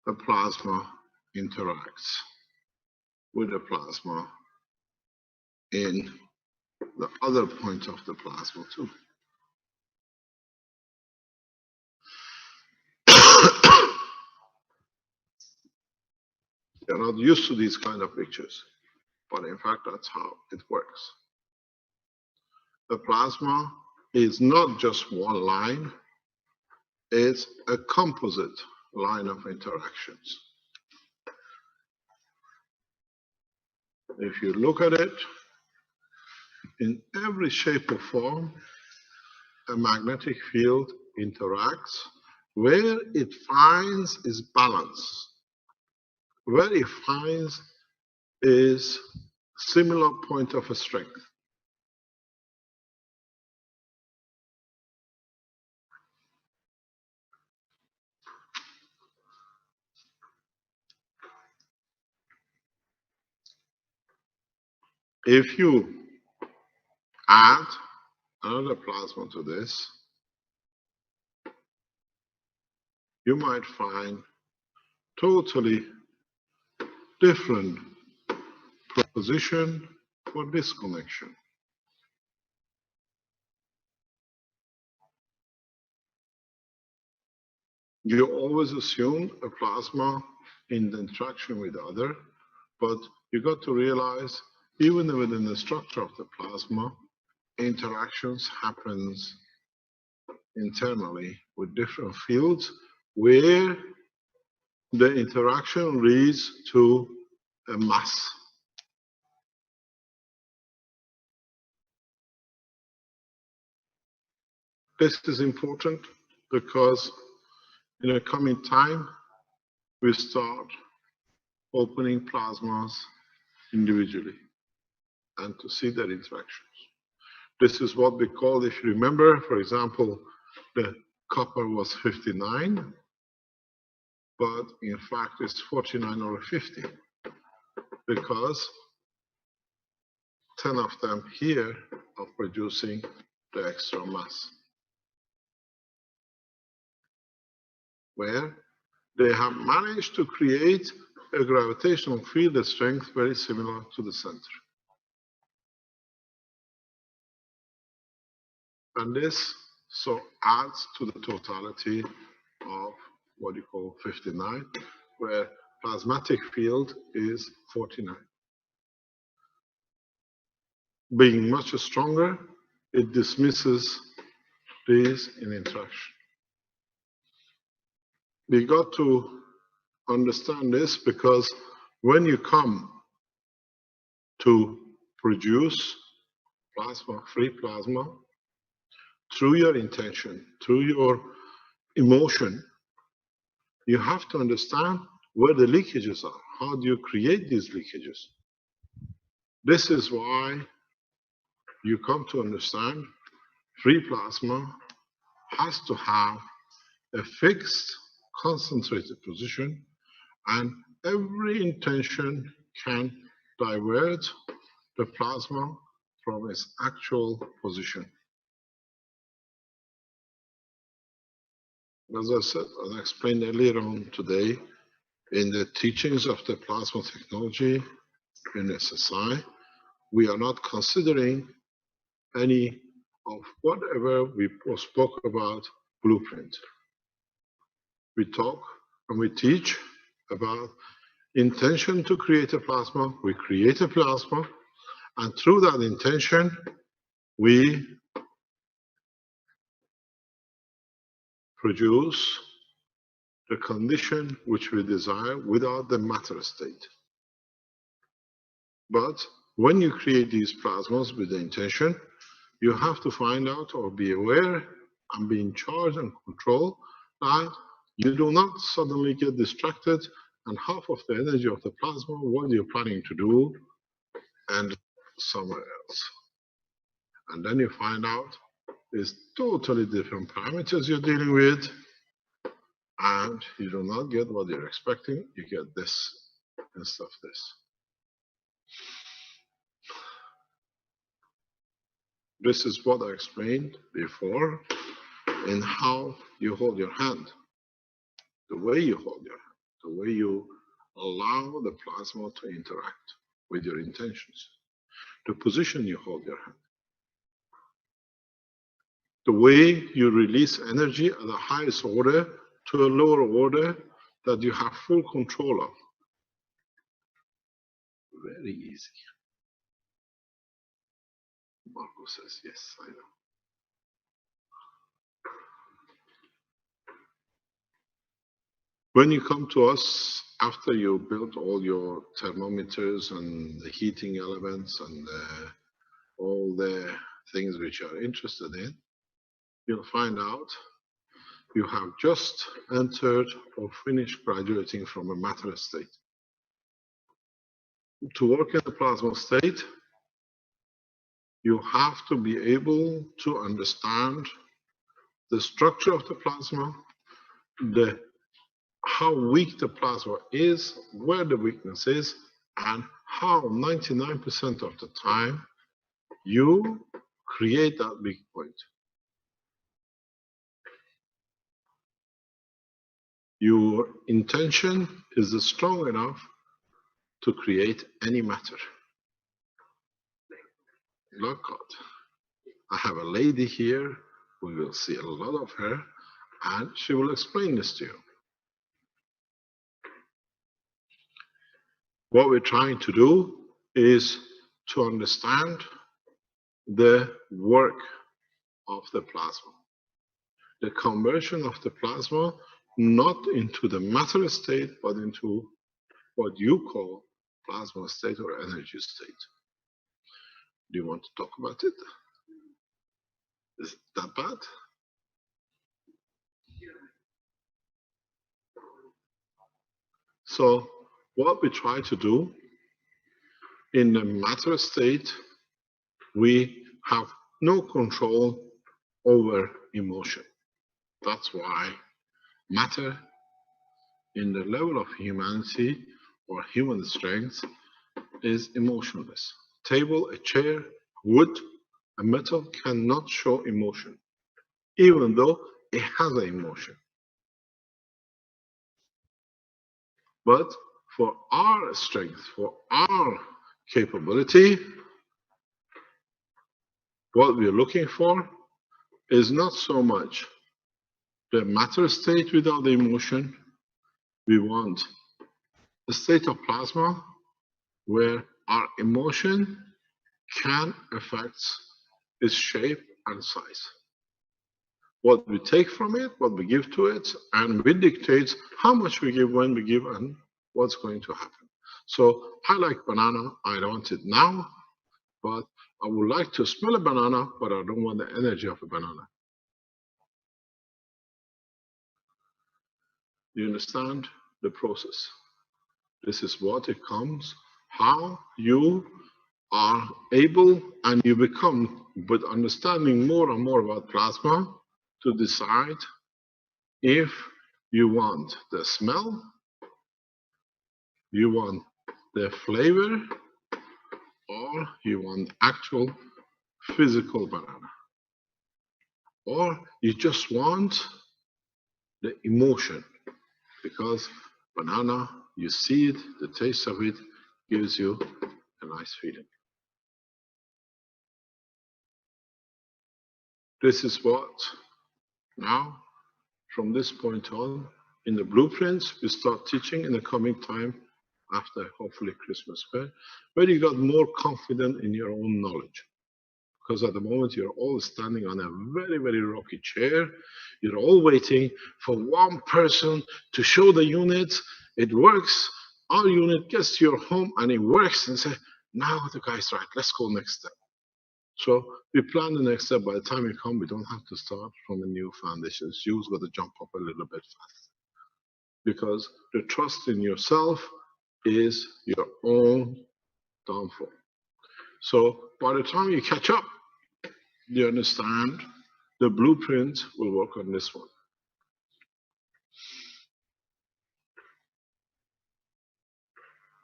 the plasma interacts with the plasma in the other point of the plasma too. You're not used to these kind of pictures, but in fact, that's how it works. The plasma is not just one line, it's a composite line of interactions. If you look at it, in every shape or form, a magnetic field interacts where it finds its balance. Where it finds is similar point of a strength. If you add another plasma to this, you might find totally different proposition for this connection. You always assume a plasma in the interaction with the other, but you got to realize even within the structure of the plasma, interactions happens internally with different fields where the interaction leads to a mass. This is important because in a coming time, we start opening plasmas individually and to see their interactions. This is what we call, if you remember, for example, the copper was 59, but in fact it's 49 over 50 because 10 of them here are producing the extra mass, where they have managed to create a gravitational field strength very similar to the center. And this so adds to the totality of what you call 59, where plasmatic field is 49. Being much stronger, it dismisses these in interaction. We got to understand this because when you come to produce plasma, free plasma, through your intention, through your emotion, you have to understand where the leakages are. How do you create these leakages? This is why you come to understand free plasma has to have a fixed concentrated position And every intention can divert the plasma from its actual position. As I said and explained earlier on today, in the teachings of the plasma technology in SSI, we are not considering any of whatever we spoke about blueprint. We talk and we teach about intention to create a plasma. We create a plasma, and through that intention, we produce the condition which we desire without the matter state. But when you create these plasmas with the intention, you have to find out or be aware and be in charge and control that you do not suddenly get distracted and half of the energy of the plasma, what you're planning to do, and somewhere else. And then you find out it's totally different parameters you're dealing with, and you do not get what you're expecting. You get this instead of this. This is what I explained before in how you hold your hand, the way you hold your hand, the way you allow the plasma to interact with your intentions, the position you hold your hand, the way you release energy at the highest order to a lower order that you have full control of. Very easy. Marco says, yes, I know. When you come to us after you built all your thermometers and the heating elements and all the things which you are interested in, you'll find out you have just entered or finished graduating from a matter state. To work in the plasma state, you have to be able to understand the structure of the plasma, how weak the plasma is, where the weakness is, and how 99% of the time you create that weak point. Your intention is strong enough to create any matter. Look out. I have a lady here, we will see a lot of her, and she will explain this to you. What we're trying to do is to understand the work of the plasma, the conversion of the plasma, not into the matter state, but into what you call plasma state or energy state. Do you want to talk about it? Is that bad? So what we try to do in the matter state, we have no control over emotion. That's why matter in the level of humanity or human strength is emotionless. Table, a chair, wood, a metal cannot show emotion, even though it has an emotion. But for our strength, for our capability, what we're looking for is not so much the matter state without the emotion. We want a state of plasma where our emotion can affect its shape and size. What we take from it, what we give to it, and we dictate how much we give, when we give, and what's going to happen. So I like banana, I don't want it now, but I would like to smell a banana, but I don't want the energy of a banana. You understand the process? This is what it comes, how you are able and you become, but understanding more and more about plasma, to decide if you want the smell, You want the flavor or you want actual physical banana? Or you just want the emotion because banana, you see it, the taste of it gives you a nice feeling. This is what now, from this point on, in the blueprints, we start teaching in the coming time after hopefully Christmas fair, where you got more confident in your own knowledge. Because at the moment you're all standing on a very, very rocky chair. You're all waiting for one person to show the unit. It works. Our unit gets to your home and it works and say, now the guy's right, let's go next step. So we plan the next step. By the time we come, we don't have to start from a new foundation. You've got to jump up a little bit fast. Because the trust in yourself is your own downfall. So by the time you catch up, you understand the blueprint will work on this one.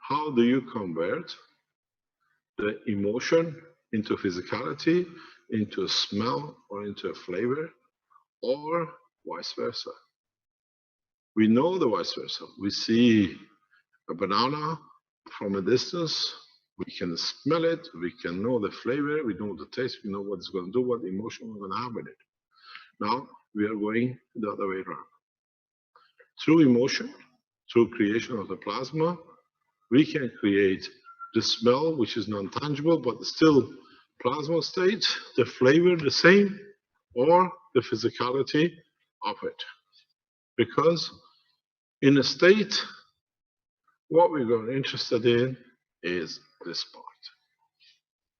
How do you convert the emotion into physicality, into a smell, or into a flavor, or vice versa? We know the vice versa. We see a banana from a distance, we can smell it, we can know the flavor, we know the taste, we know what it's going to do, what emotion we're going to have with it. Now we are going the other way around. Through emotion, through creation of the plasma, we can create the smell, which is non-tangible, but still plasma state, the flavor the same, or the physicality of it. Because in a state, what we're interested in is this part,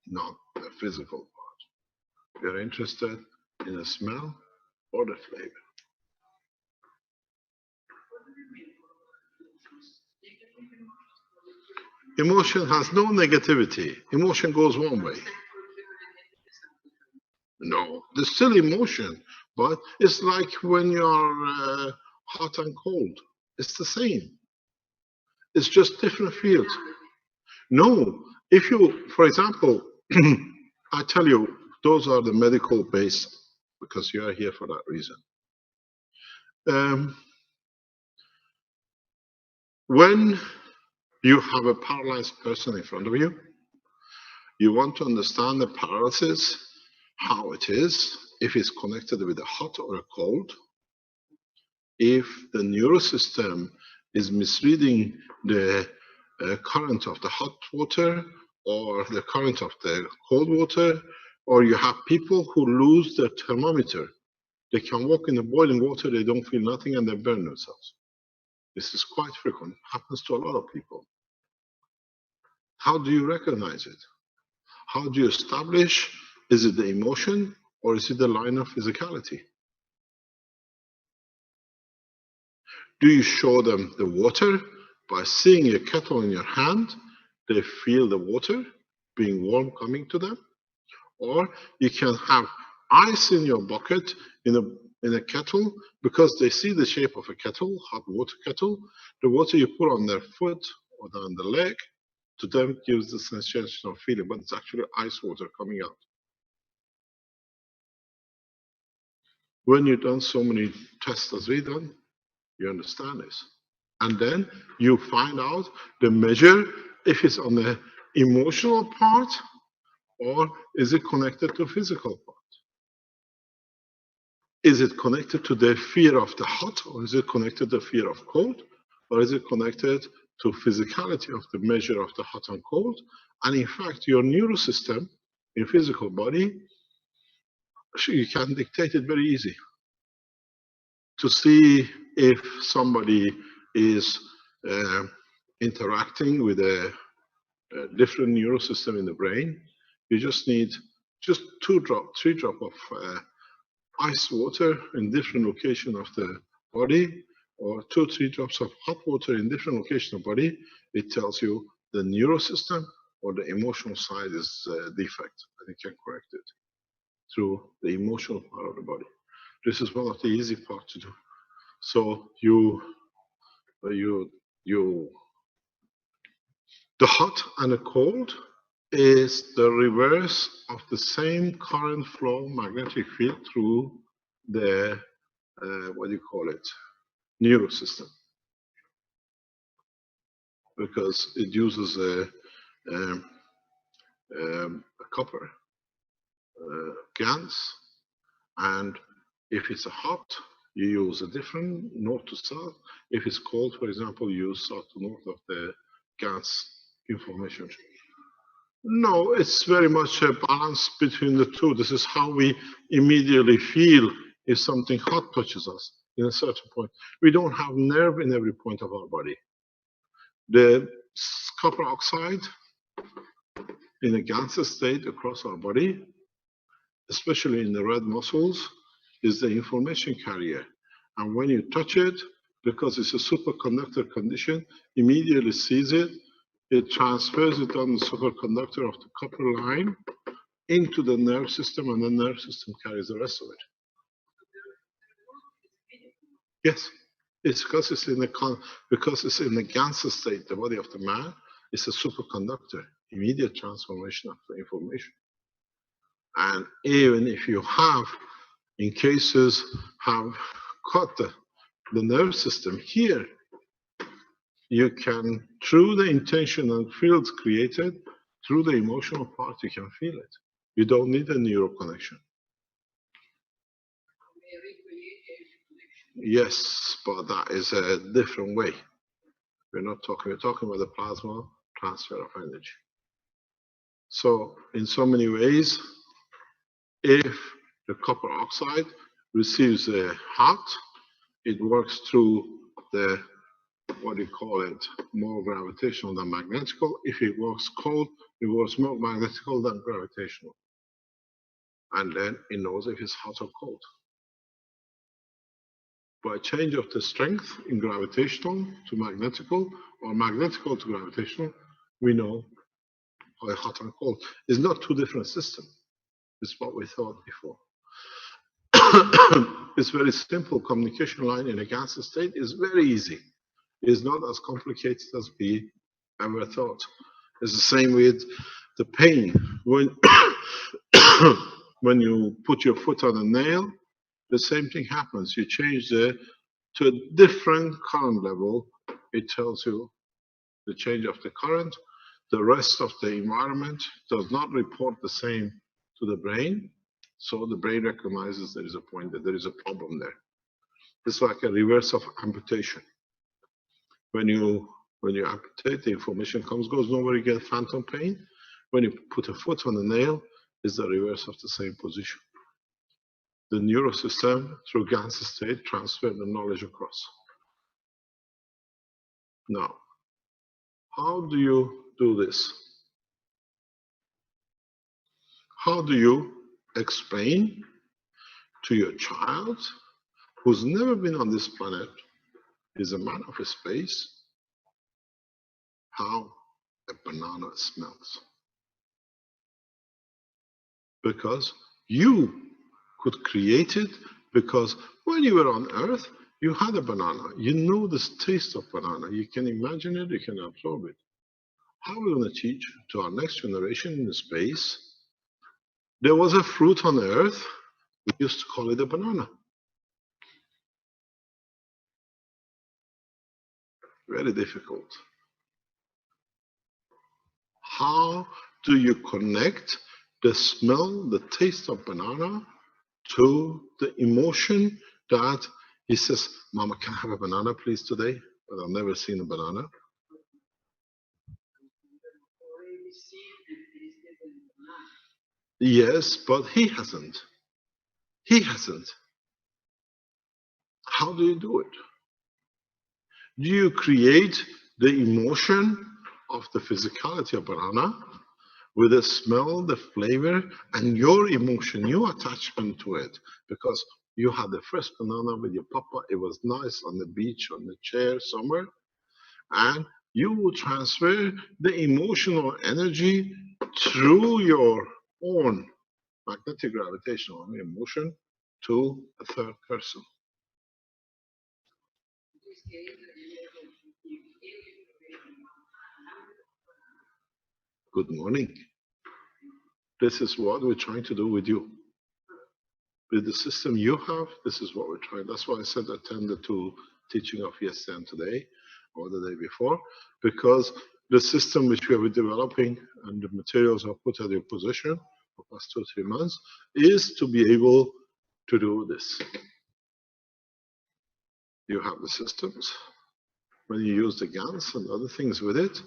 not the physical part. We're interested in the smell or the flavor. Emotion has no negativity. Emotion goes one way. No, there's still emotion, but it's like when you're hot and cold. It's the same. It's just different fields. No, if you, for example, I tell you, those are the medical based, because you are here for that reason. When you have a paralyzed person in front of you, you want to understand the paralysis, how it is, if it's connected with a hot or a cold, if the neurosystem is misreading the current of the hot water or the current of the cold water, or you have people who lose their thermometer. They can walk in the boiling water, they don't feel nothing, and they burn themselves. This is quite frequent, happens to a lot of people. How do you recognize it? How do you establish, is it the emotion or is it the line of physicality? Do you show them the water by seeing a kettle in your hand? They feel the water being warm coming to them. Or you can have ice in your bucket in a kettle because they see the shape of a kettle, hot water kettle. The water you put on their foot or on the leg, to them gives the sensation of feeling, but it's actually ice water coming out. When you've done so many tests as we've done, you understand this. And then you find out the measure, if it's on the emotional part or is it connected to physical part? Is it connected to the fear of the hot, or is it connected to the fear of cold? Or is it connected to physicality of the measure of the hot and cold? And in fact, your neurosystem in physical body, you can dictate it very easy to see if somebody is interacting with a different neurosystem in the brain. You just need just 3 drops of ice water in different location of the body, or 2 or 3 drops of hot water in different location of the body. It tells you the neurosystem or the emotional side is a defect, and it can correct it through the emotional part of the body. This is one of the easy parts to do. So you The hot and the cold is the reverse of the same current flow magnetic field through the, what do you call it, neurosystem. Because it uses a copper GaNs, and if it's a hot, you use a different north to south. If it's cold, for example, you use south to north of the GaNs information. No, it's very much a balance between the two. This is how we immediately feel if something hot touches us in a certain point. We don't have nerve in every point of our body. The copper oxide in a gaseous state across our body, especially in the red muscles, is the information carrier. And when you touch it, because it's a superconductor condition, immediately sees it, it transfers it on the superconductor of the copper line into the nerve system, and the nerve system carries the rest of it. Yes, it's because it's in the gaseous state, the body of the man is a superconductor, immediate transformation of the information. And even if you have, in cases, have cut the nerve system here, you can, through the intentional fields created, through the emotional part, you can feel it. You don't need a neural connection. Yes, but that is a different way. We're talking about the plasma transfer of energy. So in so many ways, if the copper oxide receives a hot, it works through the, what do you call it, more gravitational than magnetical. If it works cold, it works more magnetical than gravitational. And then it knows if it's hot or cold. By change of the strength in gravitational to magnetical, or magnetical to gravitational, we know how hot and cold. It's not two different systems. It's what we thought before. It's very simple. Communication line in a gaseous state is very easy. It's not as complicated as we ever thought. It's the same with the pain. When, when you put your foot on a nail, the same thing happens. You change to a different current level. It tells you the change of the current. The rest of the environment does not report the same to the brain. So the brain recognizes there is a point, that there is a problem there. It's like a reverse of amputation. When you amputate, the information goes nowhere, you get phantom pain. When you put a foot on the nail, it's the reverse of the same position. The neurosystem, through gaseous state, transfer the knowledge across. Now, how do you do this? How do you explain to your child who's never been on this planet, is a man of space, how a banana smells? Because you could create it, because when you were on Earth, you had a banana. You know the taste of banana. You can imagine it, you can absorb it. How are we going to teach to our next generation in space? There was a fruit on Earth, we used to call it a banana. Very difficult. How do you connect the smell, the taste of banana to the emotion that he says, Mama, can I have a banana please today? But I've never seen a banana. Yes, but he hasn't. He hasn't. How do you do it? Do you create the emotion of the physicality of banana with the smell, the flavor, and your emotion, your attachment to it? Because you had the first banana with your papa, it was nice on the beach, on the chair, somewhere, and you will transfer the emotional energy through your own magnetic gravitational emotion to a third person. Good morning. This is what we're trying to do with you. With the system you have, this is what we're trying. That's why I said attend the two teaching of yesterday and today, or the day before, because the system which we have been developing and the materials I've put at your position for the past 2 or 3 months is to be able to do this. You have the systems. When you use the GANs and other things with it,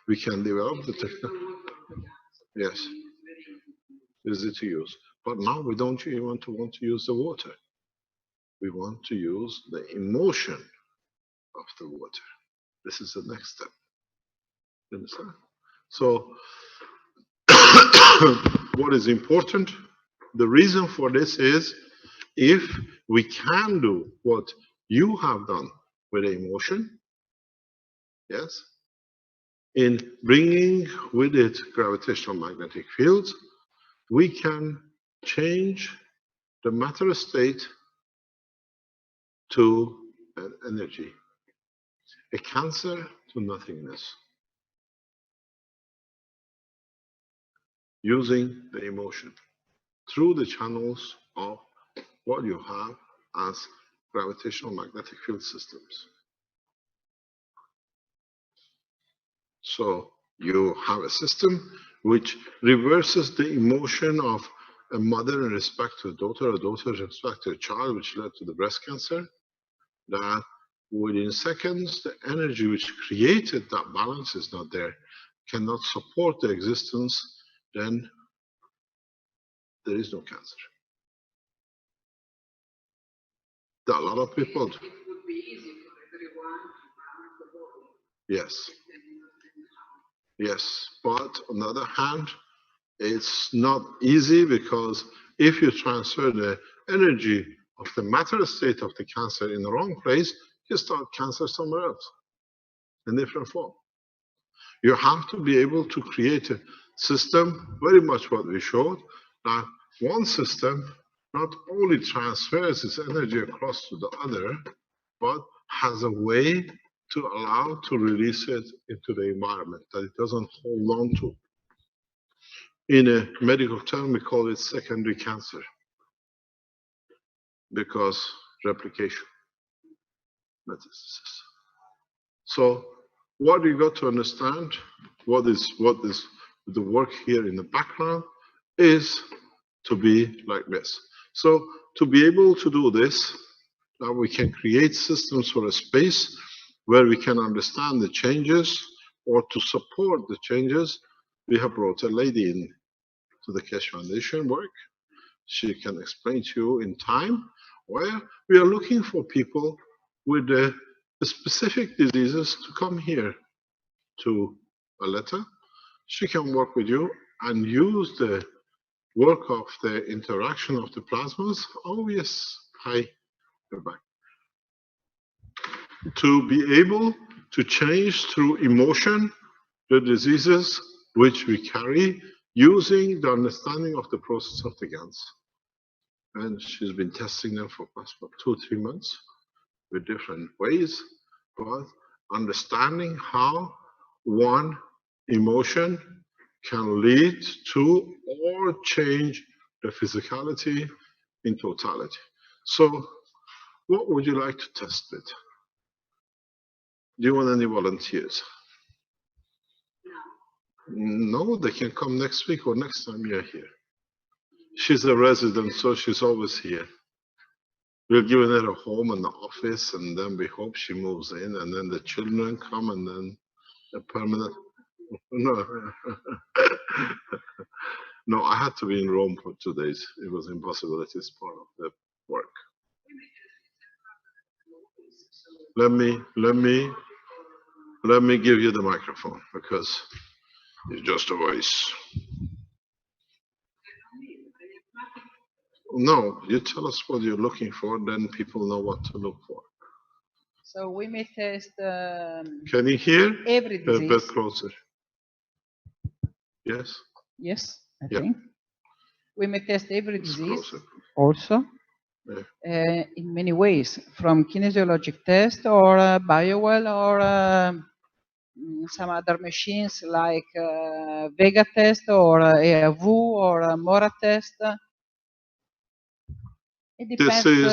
we can develop the technology. Yes, easy to use. But now we don't even want to use the water. We want to use the emotion of the water. This is the next step. You understand? So, what is important? The reason for this is if we can do what you have done with the emotion, yes, in bringing with it gravitational magnetic fields, we can change the matter state to an energy, a cancer to nothingness, using the emotion through the channels of what you have as gravitational magnetic field systems. So you have a system which reverses the emotion of a mother in respect to a daughter in respect to a child, which led to the breast cancer, that within seconds, the energy which created that balance is not there, cannot support the existence, then there is no cancer. There are a lot of people. Yes. Yes, but on the other hand, it's not easy because if you transfer the energy of the matter state of the cancer in the wrong place, you start cancer somewhere else in different form. You have to be able to create a system, very much what we showed, that one system not only transfers its energy across to the other, but has a way to allow to release it into the environment, that it doesn't hold on to. In a medical term, we call it secondary cancer, because replication, metastasis. So what you got to understand, what is the work here in the background, is to be like this. So to be able to do this, now we can create systems for a space where we can understand the changes, or to support the changes. We have brought a lady in to the Keshe Foundation work. She can explain to you in time where we are looking for people with the specific diseases to come here to Aletta. She can work with you and use the work of the interaction of the plasmas. Oh yes, hi, you're back. To be able to change through emotion the diseases which we carry using the understanding of the process of the GANs. And she's been testing them for past 2 or 3 months with different ways, but understanding how one emotion can lead to or change the physicality in totality. So what would you like to test with? Do you want any volunteers? No, they can come next week or next time you're here. She's a resident, so she's always here. We're giving her a home and an office, and then we hope she moves in, and then the children come, and then a permanent. No, no, I had to be in Rome for 2 days. It was impossible. It is part of the work. Let me give you the microphone, because it's just a voice. No, you tell us what you're looking for, then people know what to look for. So we may test. Can you hear? Every A disease. bit closer. Yes. Yes, I Yeah. think. We may test every It's disease closer. also Yeah. in many ways, from kinesiologic test or biowell or some other machines like Vega test or EAV or Mora test. It This depends is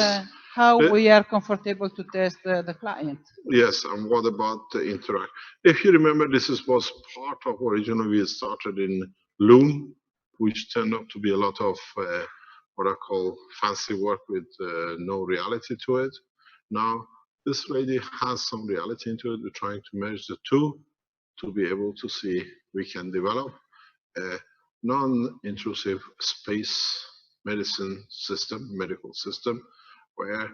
how uh, we are comfortable to test the client. yes, and what about the interact? If you remember, was part of originally we started in Loom, which turned out to be a lot of what I call fancy work with no reality to it. Now, this lady has some reality into it. We're trying to merge the two to be able to see we can develop a non-intrusive space medicine system, medical system, where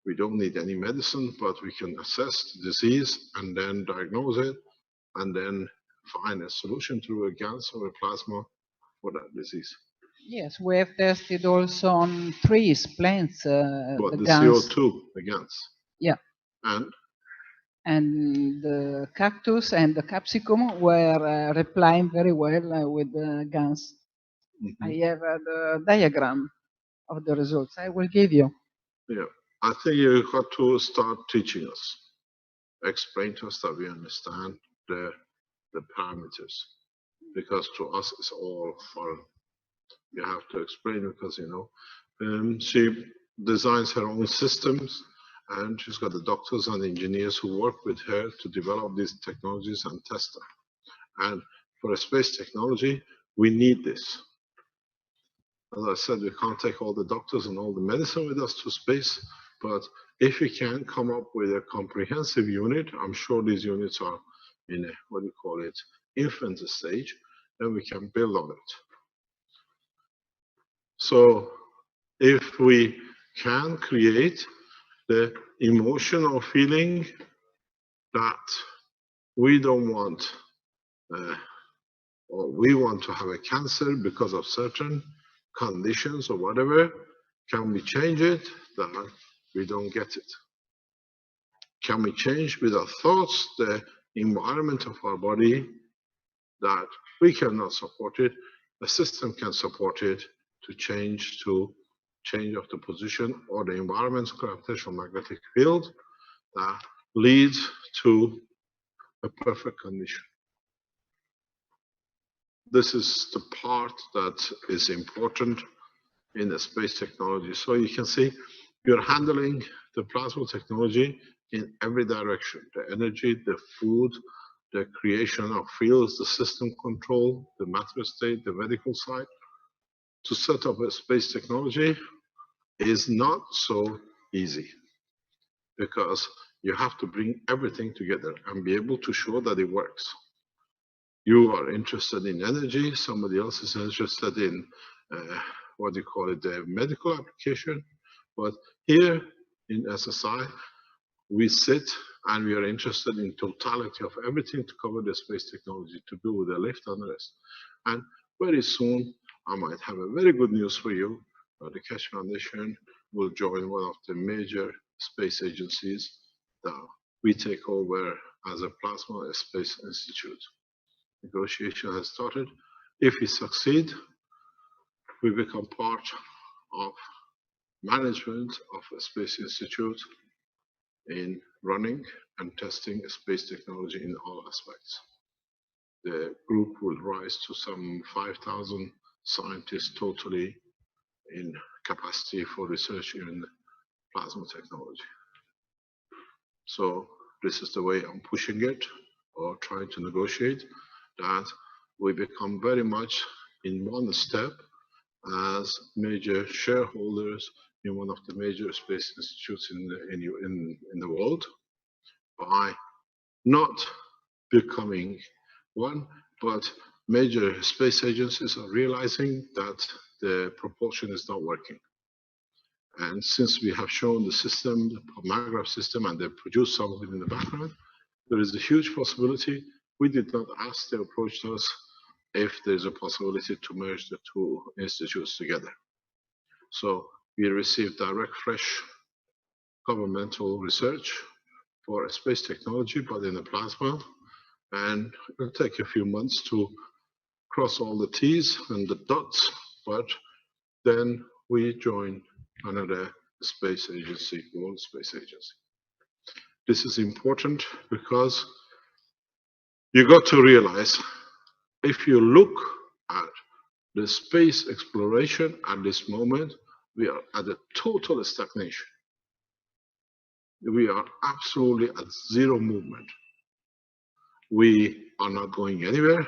we don't need any medicine, but we can assess the disease and then diagnose it and then find a solution through a gas or a plasma for that disease. Yes, we have tested also on trees, plants, But the the GANs. CO2, the gas. Yeah. And the cactus and the capsicum were replying very well with the GANs. I have the diagram of the results. I will give you. Yeah, I think you got to start teaching us, explain to us that we understand the parameters, because to us it's all foreign. You have to explain because she designs her own systems, and she's got the doctors and engineers who work with her to develop these technologies and test them. And for a space technology, we need this. As I said, we can't take all the doctors and all the medicine with us to space, but if we can come up with a comprehensive unit, I'm sure these units are in a, what do you call it, infant stage, then we can build on it. So if we can create the emotional feeling that we don't want, or we want to have a cancer because of certain conditions or whatever, can we change it that we don't get it? Can we change with our thoughts the environment of our body that we cannot support it? The system can support it to change of the position or the environment's gravitational magnetic field that leads to a perfect condition. This is the part that is important in the space technology. So you can see you're handling the plasma technology in every direction, the energy, the food, the creation of fields, the system control, the matter state, the medical side. To set up a space technology is not so easy because you have to bring everything together and be able to show that it works. You are interested in energy, somebody else is interested in what do you call it, the medical application. But here in SSI, we sit and we are interested in totality of everything to cover the space technology to do with the lift and the rest. And very soon, I might have a very good news for you. The Keshe Foundation will join one of the major space agencies that we take over as a Plasma Space Institute. Negotiation has started. If we succeed, we become part of management of a space institute in running and testing space technology in all aspects. The group will rise to some 5,000 scientists totally in capacity for research in plasma technology. So this is the way I'm pushing it or trying to negotiate, that we become very much in one step as major shareholders in one of the major space institutes in the world by not becoming one, but major space agencies are realizing that the propulsion is not working. And since we have shown the system, the Magraph system, and they produce some of it in the background, there is a huge possibility. We did not ask, they approached us if there's a possibility to merge the two institutes together. So we received direct, fresh governmental research for space technology, but in the plasma. And it'll take a few months to cross all the T's and the dots, but then we join another space agency, World Space Agency. This is important because You got to realize, if you look at the space exploration at this moment, we are at a total stagnation. We are absolutely at zero movement. We are not going anywhere.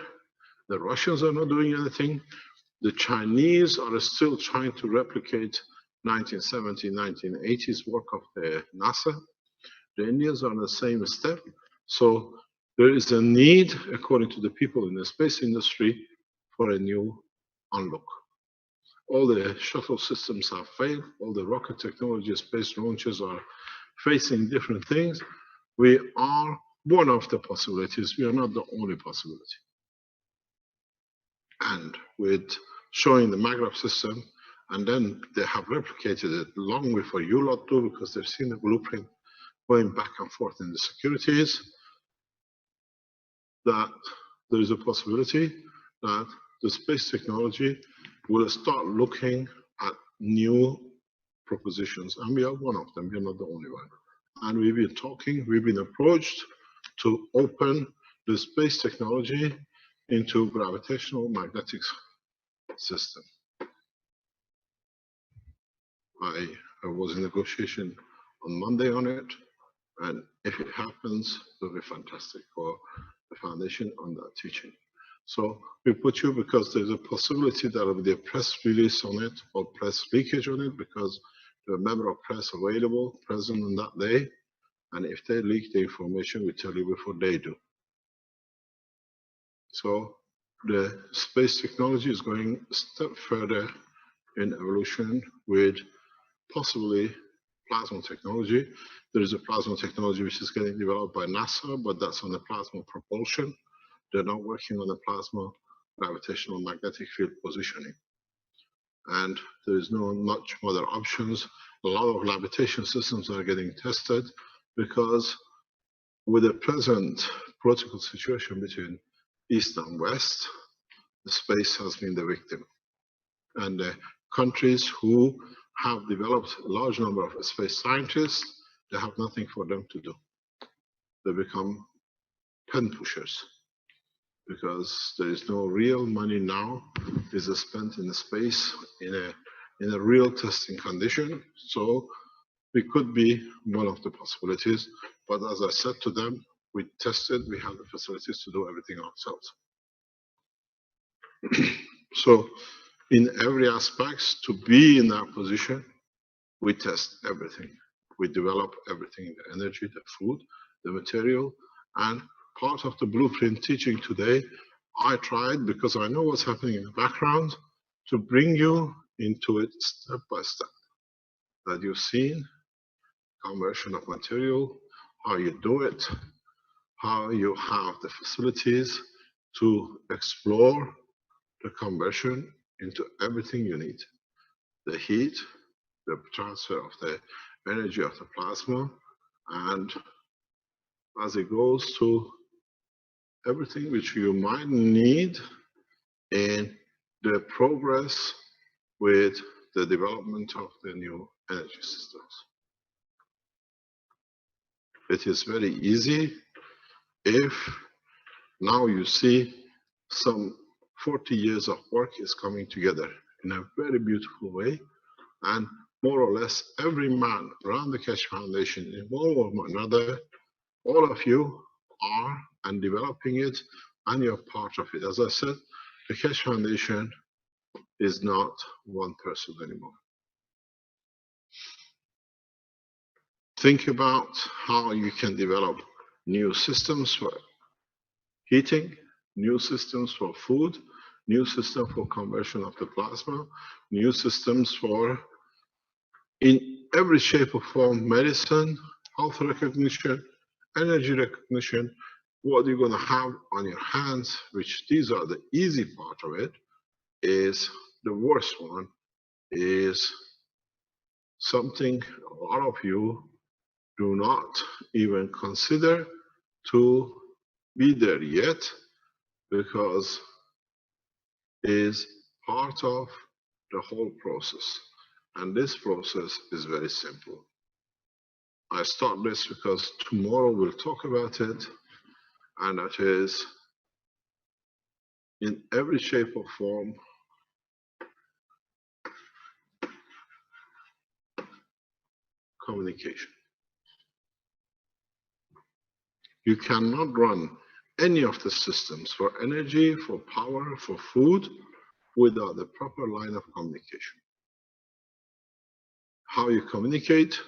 The Russians are not doing anything. The Chinese are still trying to replicate 1970s, 1980s work of the NASA. The Indians are on the same step. So there is a need, according to the people in the space industry, for a new unlock. All the shuttle systems have failed. All the rocket technology, space launches are facing different things. We are one of the possibilities. We are not the only possibility. And with showing the Maglev system, and then they have replicated it long before you lot do, because they've seen the blueprint going back and forth in the securities, that there is a possibility that the space technology will start looking at new propositions. And we are one of them, we are not the only one. And we've been talking, we've been approached to open the space technology into gravitational magnetic system. I was in negotiation on Monday on it, and if it happens, it'll be fantastic for the foundation on that teaching. So we put you because there's a possibility that there will be a press release on it or press leakage on it, because there are a member of press available present on that day, and if they leak the information, we tell you before they do. So the space technology is going a step further in evolution with possibly plasma technology. There is a plasma technology which is getting developed by NASA, but that's on the plasma propulsion. They're not working on the plasma gravitational magnetic field positioning. And there is no much other options. A lot of levitation systems are getting tested because with the present political situation between East and West, the space has been the victim. And the countries who have developed a large number of space scientists, they have nothing for them to do. They become pen pushers because there is no real money now is spent in the space in a real testing condition. So we could be one of the possibilities. But as I said to them, we tested, we have the facilities to do everything ourselves. So in every aspect, to be in that position, we test everything. We develop everything, the energy, the food, the material, and part of the blueprint teaching today, I tried, because I know what's happening in the background, to bring you into it step by step. That you've seen conversion of material, how you do it, how you have the facilities to explore the conversion into everything you need. The heat, the transfer of the energy of the plasma, and as it goes to everything which you might need in the progress with the development of the new energy systems. It is very easy if now you see some 40 years of work is coming together in a very beautiful way, and more or less every man around the Keshe Foundation, in one way or another, all of you are and developing it, and you're part of it. As I said, the Keshe Foundation is not one person anymore. Think about how you can develop new systems for heating, new systems for food, new system for conversion of the plasma, new systems for, in every shape or form, medicine, health recognition, energy recognition. What you're going to have on your hands, which these are the easy part of it, is the worst one, is something a lot of you do not even consider to be there yet, because is part of the whole process. And this process is very simple. I start this because tomorrow we'll talk about it. and that is in every shape or form communication. You cannot run any of the systems for energy, for power, for food without the proper line of communication. How you communicate,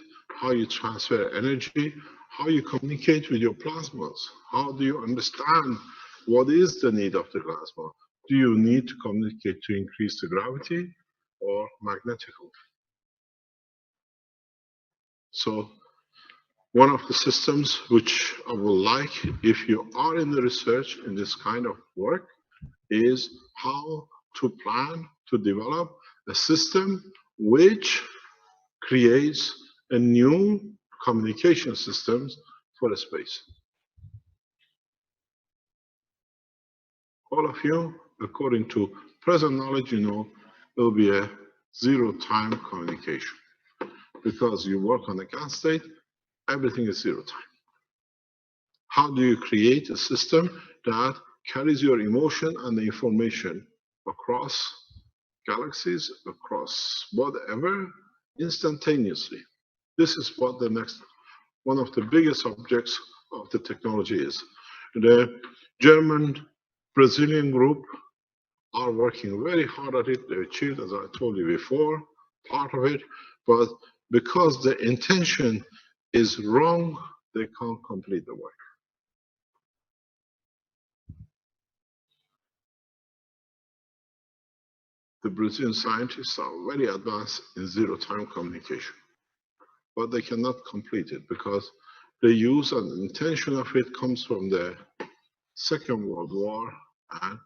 how you transfer energy, how you communicate with your plasmas. How do you understand what is the need of the plasma? Do you need to communicate to increase the gravity or magnetical? So one of the systems which I would like, if you are in the research in this kind of work, is how to plan to develop a system which creates a new communication systems for the space. All of you, according to present knowledge, you know, it will be a zero-time communication. Because you work on a gas state, everything is zero time. How do you create a system that carries your emotion and the information across galaxies, across whatever, instantaneously? This is what the next, one of the biggest objects of the technology is. The German Brazilian group are working very hard at it. They achieved, as I told you before, part of it, but because the intention is wrong, they can't complete the work. The Brazilian scientists are very advanced in zero-time communication, but they cannot complete it because the use and the intention of it comes from the Second World War, and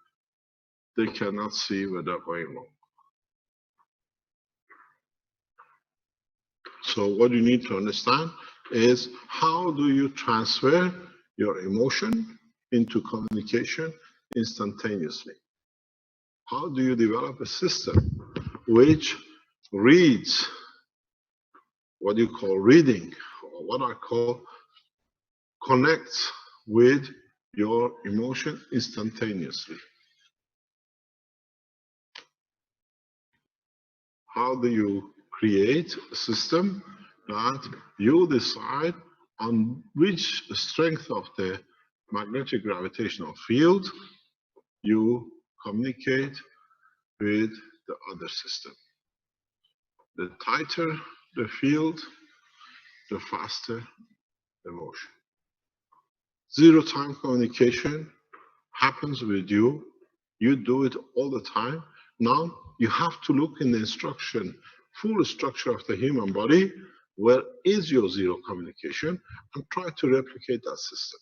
they cannot see where they're going wrong. So what you need to understand is how do you transfer your emotion into communication instantaneously? How do you develop a system which reads what you call reading, or what I call connects with your emotion instantaneously? How do you create a system that you decide on which strength of the magnetic gravitational field you communicate with the other system? The tighter the field, the faster the motion. Zero-time communication happens with you. You do it all the time. Now you have to look in the instruction, full structure of the human body. Where is your zero communication? And try to replicate that system.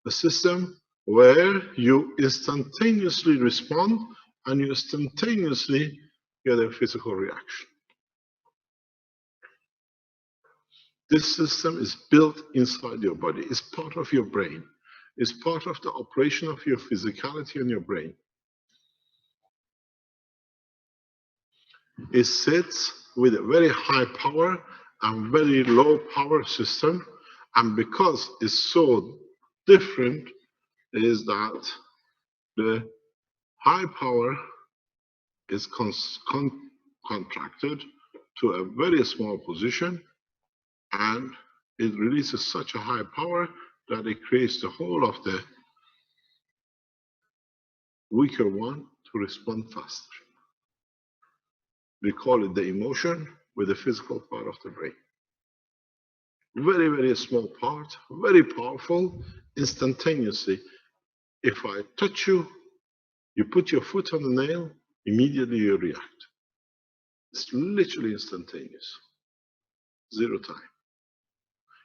A system where you instantaneously respond and you instantaneously get a physical reaction. This system is built inside your body. It's part of your brain. It's part of the operation of your physicality and your brain. It sits with a very high power and very low power system. And because it's so different, is that the high power is contracted to a very small position, and it releases such a high power that it creates the whole of the weaker one to respond faster. We call it the emotion with the physical part of the brain. Very, very small part, very powerful, instantaneously. If I touch you, you put your foot on the nail, immediately you react. It's literally instantaneous. Zero time.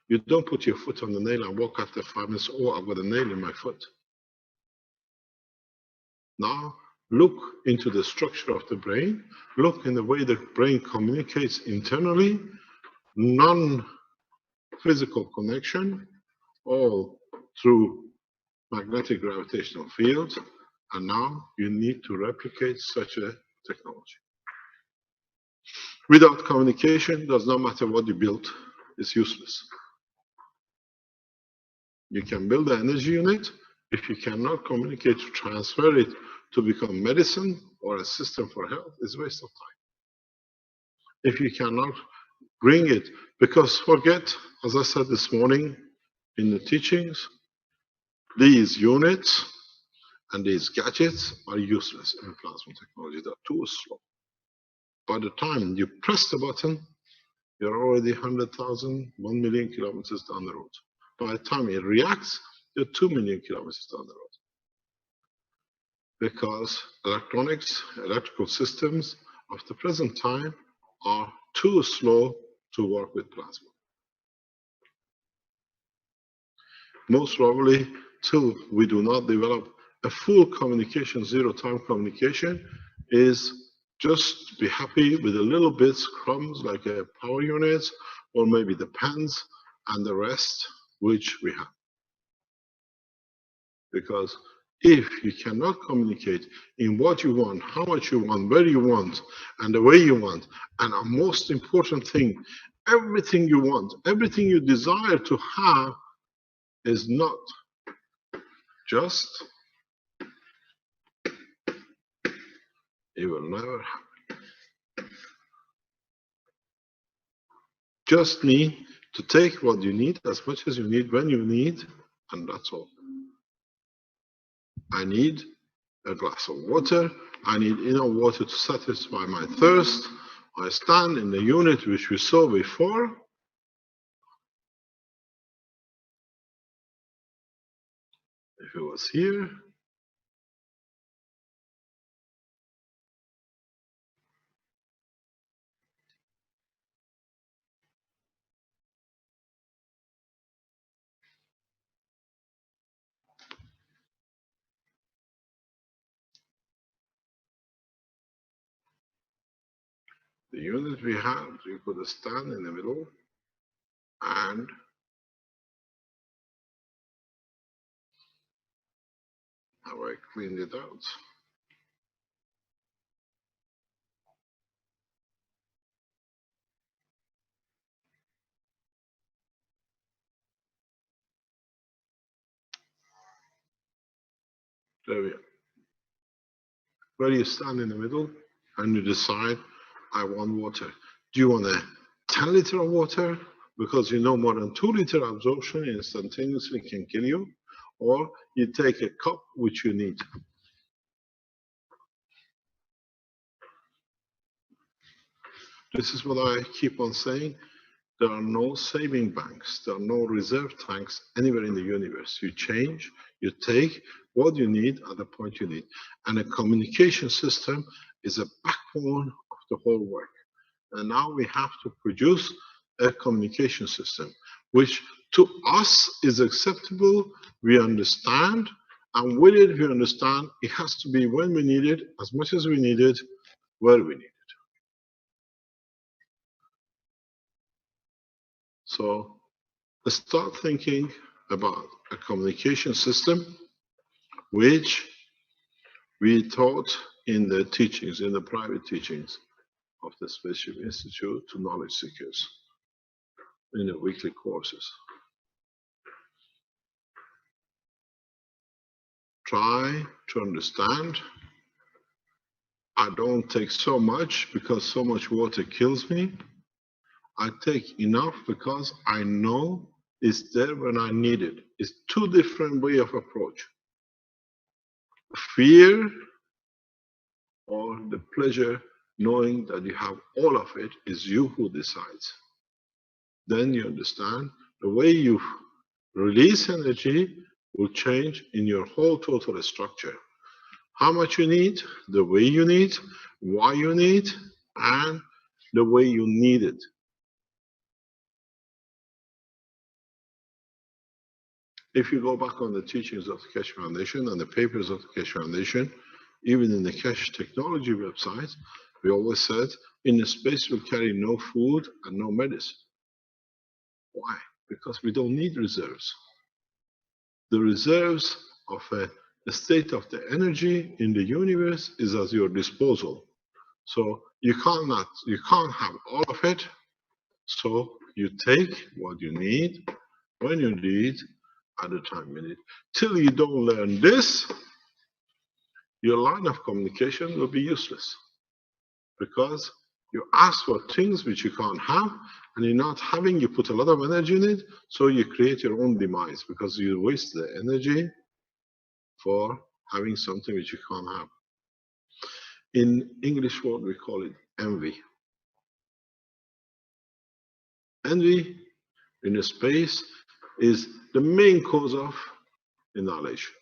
You don't put your foot on the nail and walk after 5 minutes, oh, I've got a nail in my foot. Now, look into the structure of the brain, look in the way the brain communicates internally, non-physical connection, all through magnetic gravitational fields, and now you need to replicate such a technology. Without communication, does not matter what you build, it's useless. You can build the energy unit. If you cannot communicate to transfer it to become medicine or a system for health, it's a waste of time. If you cannot bring it, because forget, as I said this morning in the teachings, these units and these gadgets are useless in plasma technology. They're too slow. By the time you press the button, you're already 100,000, 1 million kilometers down the road. By the time it reacts, you're 2 million kilometers down the road. Because electronics, electrical systems of the present time are too slow to work with plasma. Most probably, till we do not develop a full communication, zero-time communication, is just be happy with a little bits, crumbs like a power units, or maybe the pens and the rest, which we have. Because if you cannot communicate in what you want, how much you want, where you want, and the way you want, and a most important thing, everything you want, everything you desire to have is not just, it will never happen. Just need to take what you need as much as you need when you need, and that's all. I need a glass of water. I need enough water to satisfy my thirst. I stand in the unit which we saw before. If it was here, the unit we had, you could stand in the middle and how I cleaned it out. There we are. Where you stand in the middle and you decide, I want water. Do you want a 10 liter of water? Because you know more than 2 liter absorption instantaneously can kill you. Or you take a cup which you need. This is what I keep on saying. There are no saving banks. There are no reserve tanks anywhere in the universe. You change, you take what you need at the point you need. And a communication system is a backbone of the whole work. And now we have to produce a communication system, which to us is acceptable, we understand, and with it we understand it has to be when we need it, as much as we need it, where we need it. So let's start thinking about a communication system which we taught in the teachings, in the private teachings of the Spaceship Institute to knowledge seekers in the weekly courses. Try to understand. I don't take so much because so much water kills me. I take enough because I know it's there when I need it. It's two different way of approach. Fear or the pleasure knowing that you have all of it is you who decides. Then you understand the way you release energy will change in your whole total structure. How much you need, the way you need, why you need, and the way you need it. If you go back on the teachings of the Keshe Foundation and the papers of the Keshe Foundation, even in the Keshe Technology website, we always said, in the space we'll carry no food and no medicine. Why? Because we don't need reserves. The reserves of the state of the energy in the universe is at your disposal. So you can't have all of it. So you take what you need, when you need, at the time you need. Till you don't learn this, your line of communication will be useless, because you ask for things which you can't have, and you're not having, you put a lot of energy in it, so you create your own demise, because you waste the energy for having something which you can't have. In English word, we call it envy. Envy in a space is the main cause of annihilation.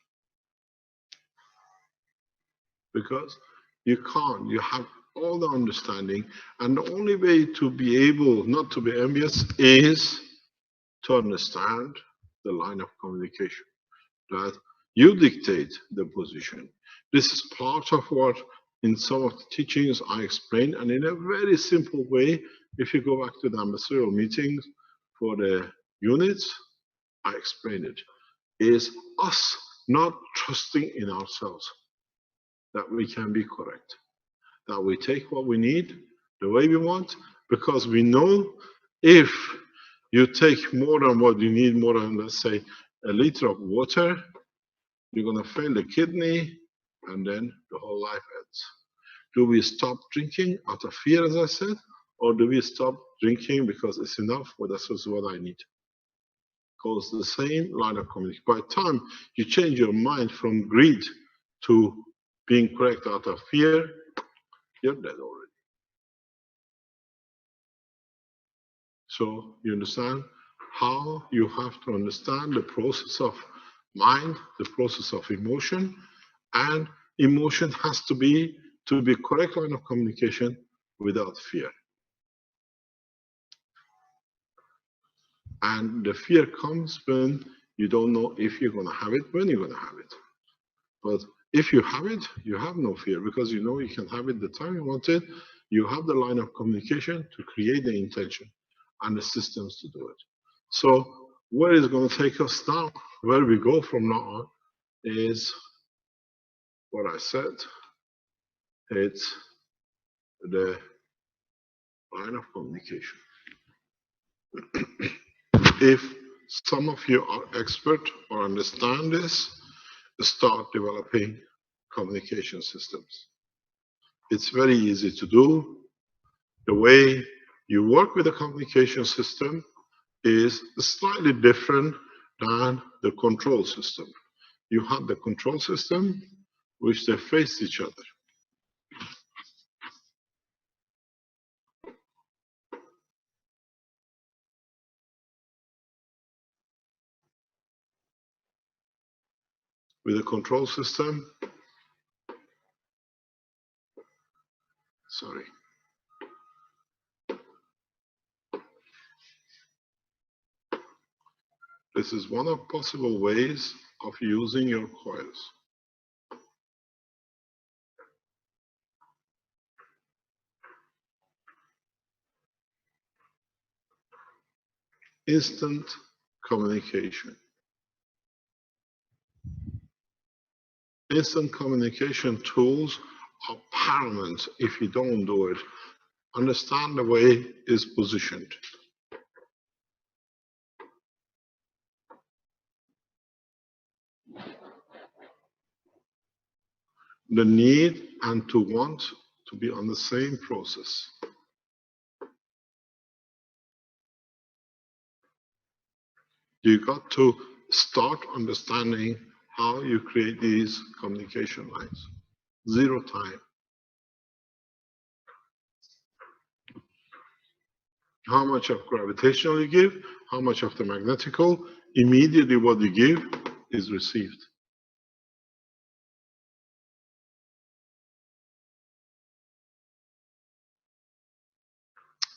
Because you can't, you have all the understanding, and the only way to be able not to be envious is to understand the line of communication, that you dictate the position. This is part of what in some of the teachings I explain, and in a very simple way, if you go back to the ambassadorial meetings for the units, I explain it, is us not trusting in ourselves that we can be correct, that we take what we need the way we want, because we know if you take more than what you need, more than, let's say, a liter of water, you're going to fail the kidney, and then the whole life ends. Do we stop drinking out of fear, as I said, or do we stop drinking because it's enough, but that's just what I need? Because the same line of communication. By the time you change your mind from greed to being correct out of fear, you're dead already. So you understand how you have to understand the process of mind, the process of emotion, and emotion has to be correct line of communication without fear. And the fear comes when you don't know if you're going to have it, when you're going to have it. But if you have it, you have no fear, because you know you can have it the time you want it. You have the line of communication to create the intention and the systems to do it. So where it's going to take us now, where we go from now on, is what I said. It's the line of communication. If some of you are expert or understand this, start developing communication systems. It's very easy to do. The way you work with a communication system is slightly different than the control system. You have the control system, which they face each other. With a control system, sorry. This is one of possible ways of using your coils. Instant communication. Instant communication tools are paramount if you don't do it. Understand the way it's positioned. The need and to want to be on the same process. You got to start understanding how you create these communication lines. Zero time. How much of gravitational you give, how much of the magnetical, immediately what you give is received.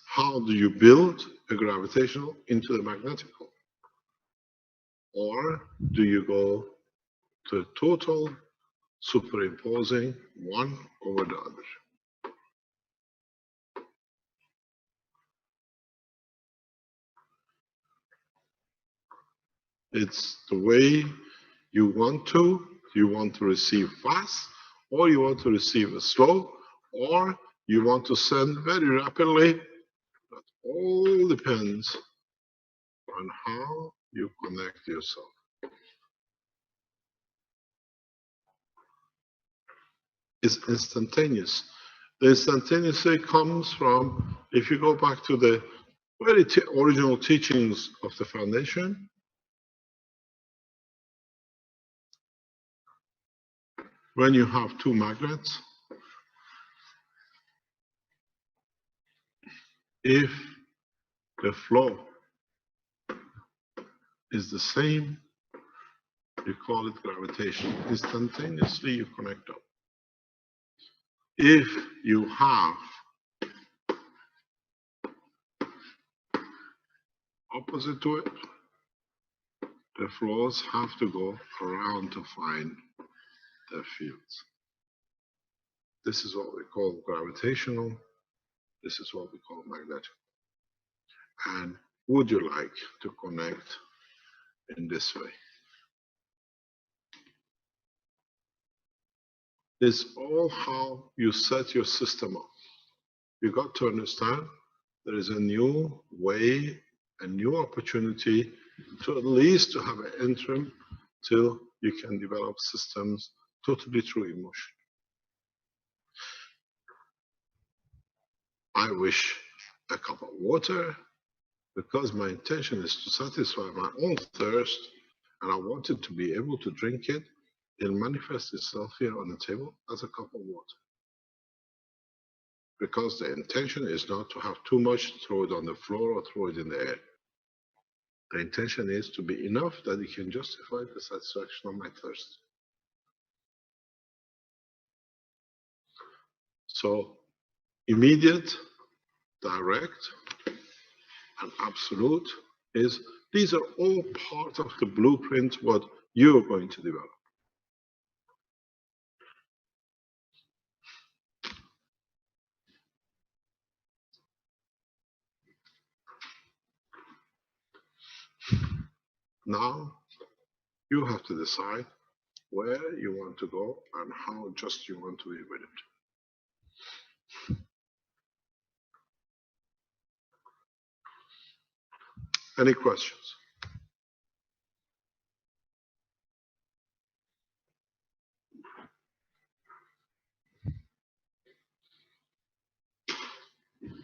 How do you build a gravitational into the magnetical? Or do you go to total superimposing one over the other? It's the way you want to receive fast, or you want to receive slow, or you want to send very rapidly. That all depends on how you connect yourself. is instantaneous. The instantaneously comes from, if you go back to the very original teachings of the foundation, when you have two magnets, if the flow is the same, you call it gravitation. Instantaneously you connect them. If you have opposite to it, the flows have to go around to find the fields. This is what we call gravitational. This is what we call magnetic. And would you like to connect in this way? It's all how you set your system up. You got to understand there is a new way, a new opportunity to at least to have an interim till you can develop systems totally through emotion. I wish a cup of water because my intention is to satisfy my own thirst and I wanted to be able to drink it. It'll manifest itself here on the table as a cup of water. Because the intention is not to have too much, throw it on the floor or throw it in the air. The intention is to be enough that it can justify the satisfaction of my thirst. So immediate, direct, and absolute is, these are all part of the blueprint what you're going to develop. Now you have to decide where you want to go and how just you want to be with it. Any questions?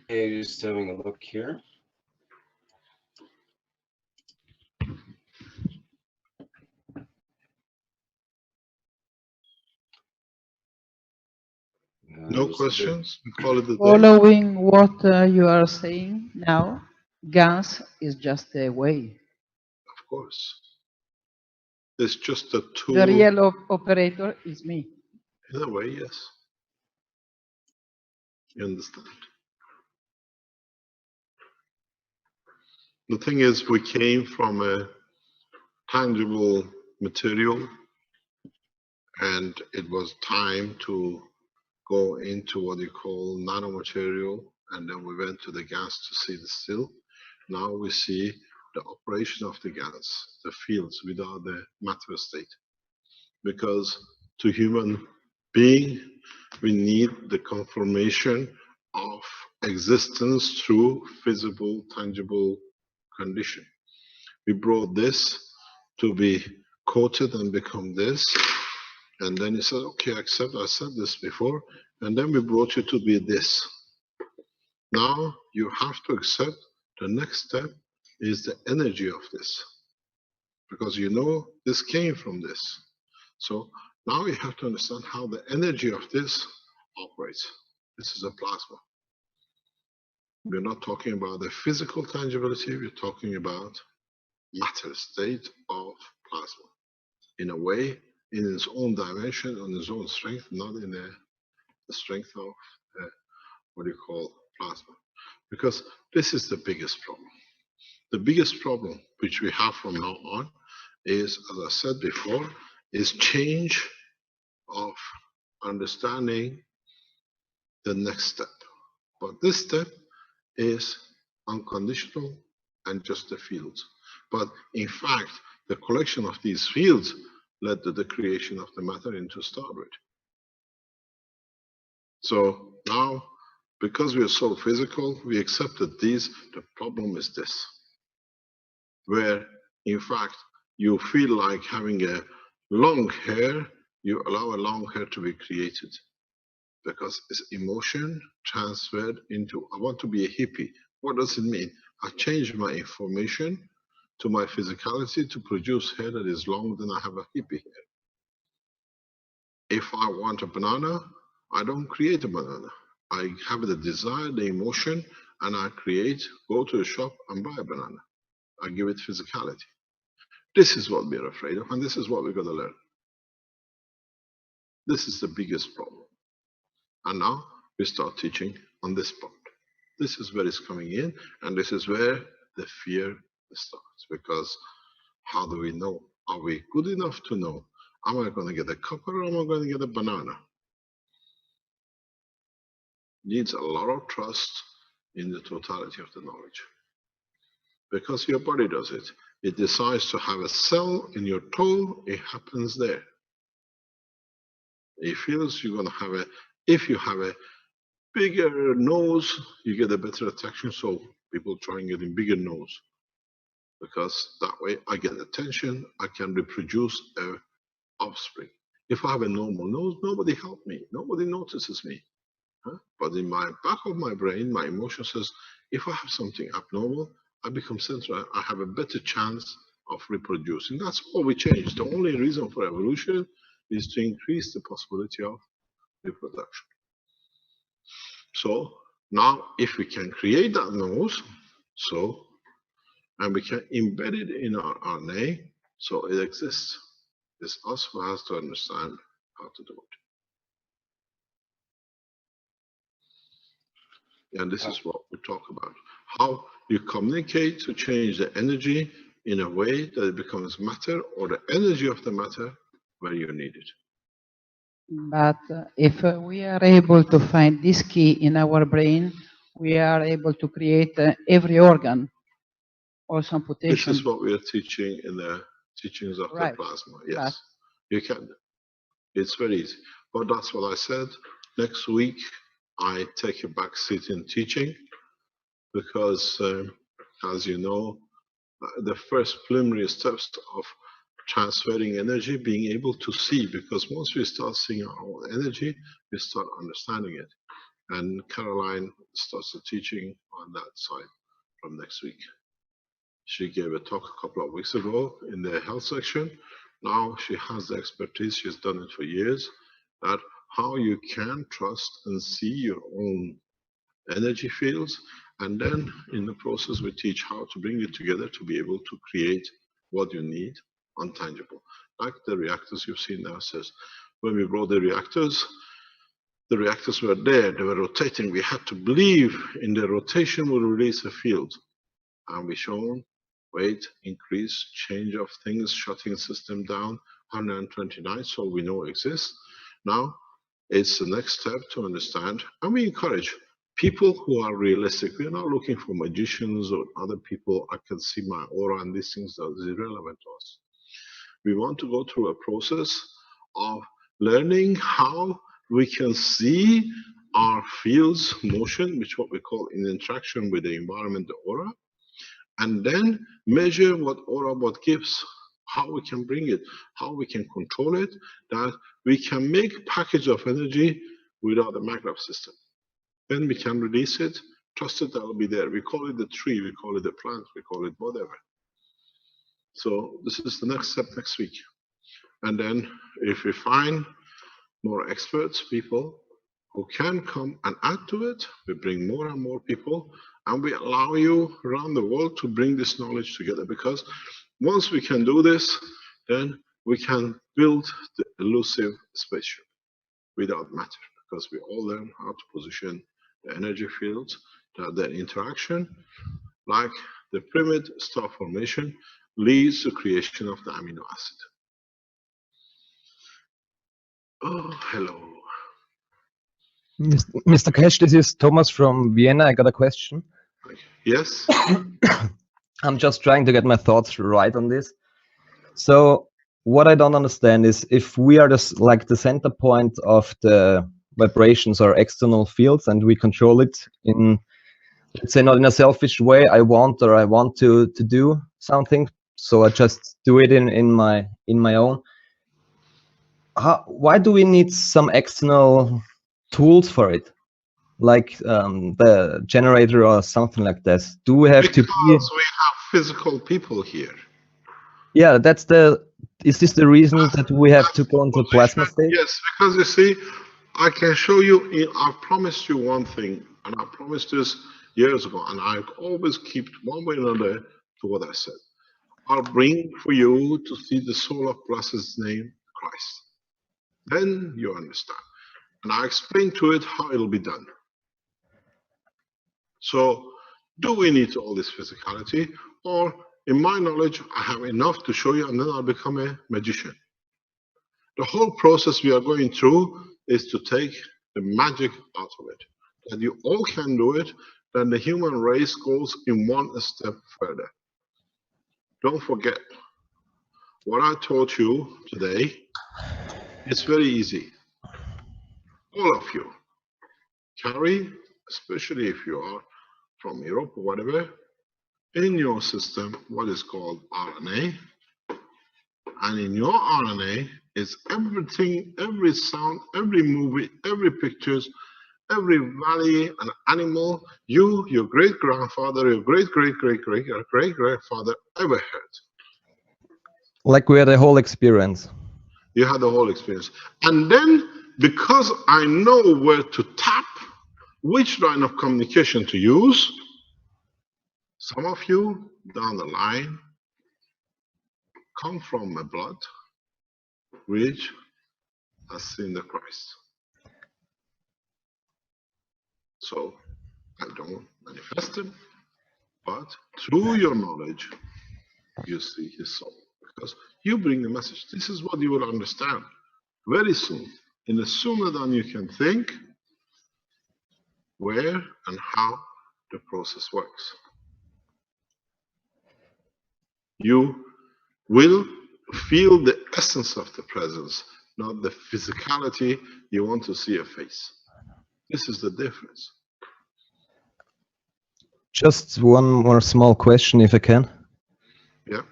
Okay, just having a look here. No questions? We call it the day. Following what you are saying now, GANS is just a way. Of course. It's just a tool. The real operator is me. In a way, yes. You understand? The thing is, we came from a tangible material, and it was time to go into what you call nanomaterial, and then we went to the gas to see the still. Now we see the operation of the gas, the fields without the matter state. Because to human being, we need the confirmation of existence through visible, tangible condition. We brought this to be coated and become this. And then he said, okay, accept, I said this before. And then we brought you to be this. Now you have to accept the next step is the energy of this. Because you know this came from this. So now you have to understand how the energy of this operates. This is a plasma. We're not talking about the physical tangibility, we're talking about matter state of plasma. In a way, in its own dimension, on its own strength, not in the strength of what you call plasma. Because this is the biggest problem. The biggest problem which we have from now on is, as I said before, is change of understanding the next step. But this step is unconditional and just the fields. But in fact, the collection of these fields led to the creation of the matter into stargate. So now, because we are so physical, we accept that the problem is this. Where, in fact, you feel like having a long hair, you allow a long hair to be created. because it's emotion transferred into, I want to be a hippie. What does it mean? I change my information to my physicality to produce hair that is long, then I have a hippie hair. If I want a banana, I don't create a banana. I have the desire, the emotion, and I create, go to a shop and buy a banana. I give it physicality. This is what we're afraid of, and this is what we're going to learn. This is the biggest problem. And now we start teaching on this part. This is where it's coming in, and this is where the fear starts. Because how do we know? Are we good enough to know? Am I going to get a copper or am I going to get a banana? Needs a lot of trust in the totality of the knowledge. Because your body does it. It decides to have a cell in your toe, it happens there. It feels you're going to have a, if you have a bigger nose, you get a better attraction. So people try and get a bigger nose. Because that way I get attention, I can reproduce a offspring. If I have a normal nose, nobody help me, nobody notices me. Huh? But in my back of my brain, my emotion says, if I have something abnormal, I become central, I have a better chance of reproducing. That's all we change. The only reason for evolution is to increase the possibility of reproduction. So now if we can create that nose, so, and we can embed it in our RNA, so it exists. It's us who has to understand how to do it. And this is what we talk about. How you communicate to change the energy in a way that it becomes matter, or the energy of the matter where you need it. But if we are able to find this key in our brain, we are able to create every organ, also amputation. This is what we are teaching in the teachings of the plasma. Yes, Right. you can. It's very easy. But that's what I said. Next week, I take a back seat in teaching because, as you know, the first preliminary steps of transferring energy, being able to see, because once we start seeing our own energy, we start understanding it. And Caroline starts the teaching on that side from next week. She gave a talk a couple of weeks ago in the health section. Now she has the expertise, she's done it for years, that how you can trust and see your own energy fields. And then in the process, we teach how to bring it together to be able to create what you need, untangible. Like the reactors you've seen now says, when we brought the reactors were there, they were rotating. We had to believe in the rotation will release a field. And we shown, wait, increase, change of things, shutting system down, 129, so we know exists. Now, it's the next step to understand, and we encourage people who are realistic. We're not looking for magicians or other people. I can see my aura and these things that is irrelevant to us. We want to go through a process of learning how we can see our fields motion, which what we call in interaction with the environment, the aura, and then measure what aura, what gives, how we can bring it, how we can control it, that we can make package of energy without a maglev system. Then we can release it, trust it, that will be there. We call it the tree, we call it the plant, we call it whatever. So this is the next step next week. And then if we find more experts, people who can come and add to it, we bring more and more people, and we allow you around the world to bring this knowledge together. Because once we can do this, then we can build the elusive spaceship without matter, because we all learn how to position the energy fields, that the interaction, like the pyramid star formation, leads to creation of the amino acid. Oh, hello. Mr. Cash, this is Thomas from Vienna. I got a question. Yes? I'm just trying to get my thoughts right on this. So what I don't understand is if we are like the center point of the vibrations or external fields and we control it in, let's say, not in a selfish way, I want to do something, so I just do it in my own. Why do we need some external tools for it, like the generator or something like this? Do we have to be? Because we have physical people here. Yeah, that's the. Is this the reason that we have to go into plasma state? Yes, because you see, I can show you. I promised you one thing, and I promised this years ago, and I always keep one way or another to what I said. I'll bring for you to see the soul of blessed's name, Christ. Then you understand. And I explain to it how it'll be done. So, do we need all this physicality? Or, in my knowledge, I have enough to show you, and then I'll become a magician. The whole process we are going through is to take the magic out of it. That you all can do it, then the human race goes in one step further. Don't forget, what I taught you today, it's very easy. All of you carry, especially if you are from Europe or whatever, in your system what is called RNA. And in your RNA is everything, every sound, every movie, every pictures, every valley, an animal, you, your great-grandfather, your great-great-great-great-great-grandfather ever heard. Like we had a whole experience. You had the whole experience. And then, because I know where to tap, which line of communication to use, some of you down the line come from a blood which has seen the Christ. So I don't manifest him, but through your knowledge, you see his soul. Because you bring the message. This is what you will understand very soon. In the sooner than you can think, where and how the process works. You will feel the essence of the presence, not the physicality you want to see a face. This is the difference. Just one more small question, if I can. Yeah.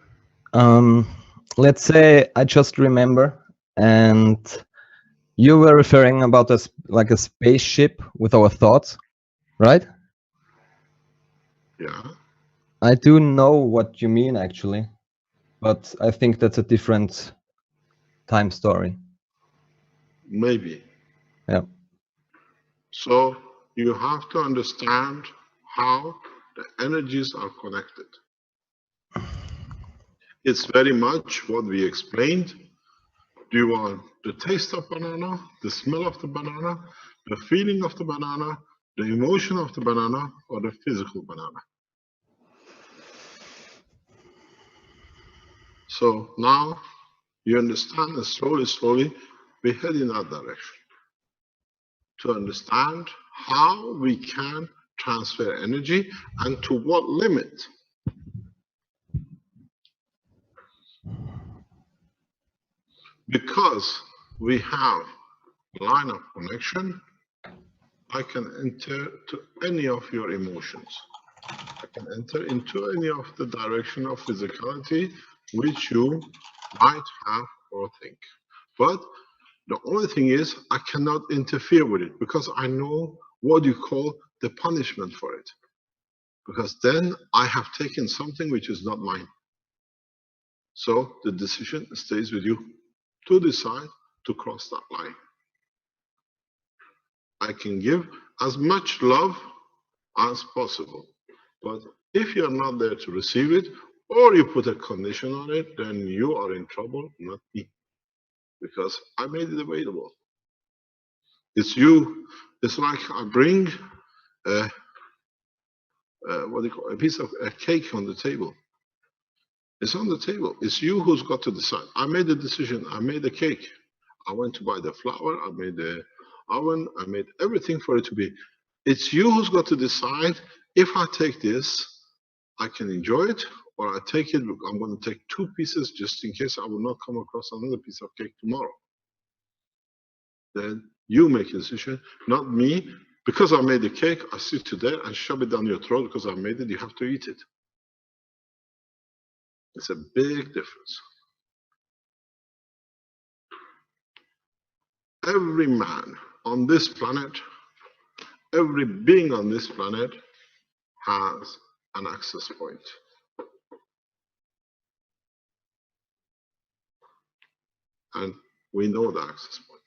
Let's say I just remember, and you were referring about us like a spaceship with our thoughts, right? Yeah. I do know what you mean, actually, but I think that's a different time story. Maybe. Yeah. So you have to understand how the energies are connected. It's very much what we explained. Do you want the taste of banana, the smell of the banana, the feeling of the banana, the emotion of the banana, or the physical banana? So now you understand, and slowly, we head in that direction to understand how we can transfer energy and to what limit. Because we have line of connection, I can enter to any of your emotions. I can enter into any of the direction of physicality which you might have or think. But the only thing is I cannot interfere with it because I know what you call the punishment for it. Because then I have taken something which is not mine. So the decision stays with you to decide to cross that line. I can give as much love as possible. But if you're not there to receive it, or you put a condition on it, then you are in trouble, not me. Because I made it available. It's you. It's like I bring a piece of a cake on the table. It's on the table. It's you who's got to decide. I made the decision. I made the cake. I went to buy the flour. I made the oven. I made everything for it to be. It's you who's got to decide. If I take this, I can enjoy it, or I take it. I'm going to take 2 pieces just in case I will not come across another piece of cake tomorrow. Then you make a decision, not me. Because I made the cake, I sit you there and shove it down your throat because I made it. You have to eat it. It's a big difference. Every man on this planet, every being on this planet has an access point. And we know the access point.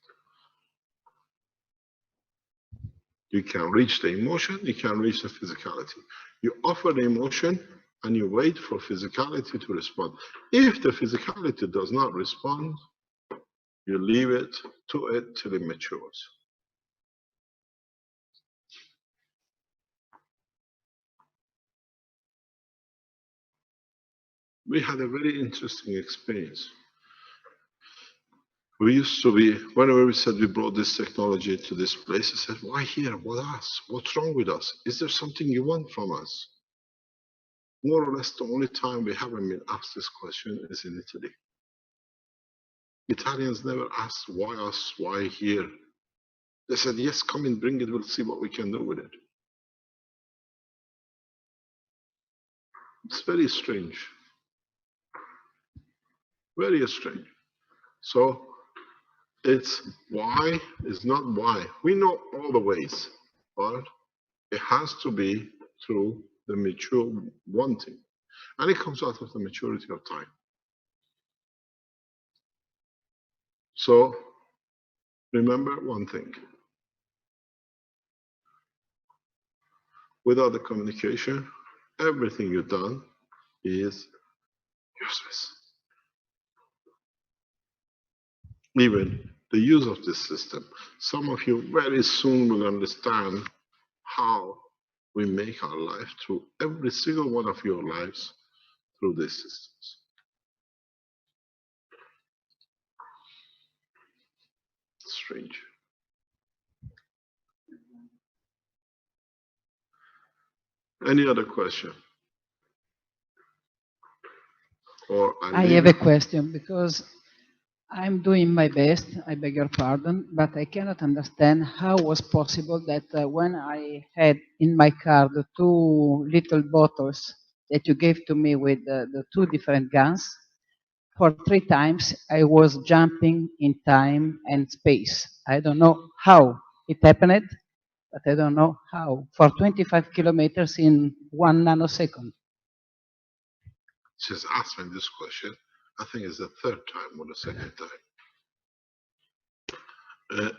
You can reach the emotion, you can reach the physicality. You offer the emotion and you wait for physicality to respond. If the physicality does not respond, you leave it to it till it matures. We had a very interesting experience. We used to be, whenever we said we brought this technology to this place, I said, why here? What us? What's wrong with us? Is there something you want from us? More or less the only time we haven't been asked this question is in Italy. Italians never asked, why us? Why here? They said, yes, come and bring it. We'll see what we can do with it. It's very strange. Very strange. So it's why is not why. We know all the ways, but it has to be through the mature wanting. And it comes out of the maturity of time. So remember one thing. Without the communication, everything you've done is useless. Even the use of this system. Some of you very soon will understand how we make our life through every single one of your lives through these systems. Strange. Any other question? Or I have a question because I'm doing my best, I beg your pardon, but I cannot understand how was possible that when I had in my car the two little bottles that you gave to me with the two different guns, for 3 times I was jumping in time and space. I don't know how it happened, but I don't know how. For 25 kilometers in 1 nanosecond. She's asked me this question. I think it's the third time or the second time.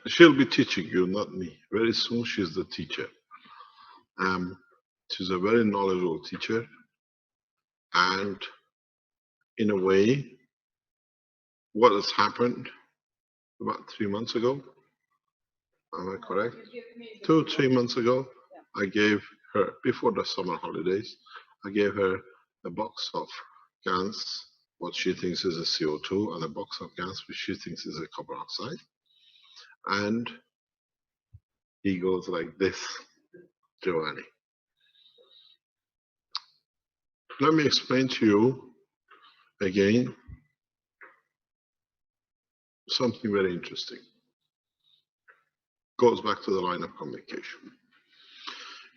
She'll be teaching you, not me. Very soon she's the teacher. She's a very knowledgeable teacher. And in a way, what has happened about 3 months ago, am I correct? 2, 3 months ago, I gave her, before the summer holidays, I gave her a box of guns, what she thinks is a CO2, and a box of guns which she thinks is a carbon dioxide. And he goes like this, Giovanni. Let me explain to you again something very interesting. Goes back to the line of communication.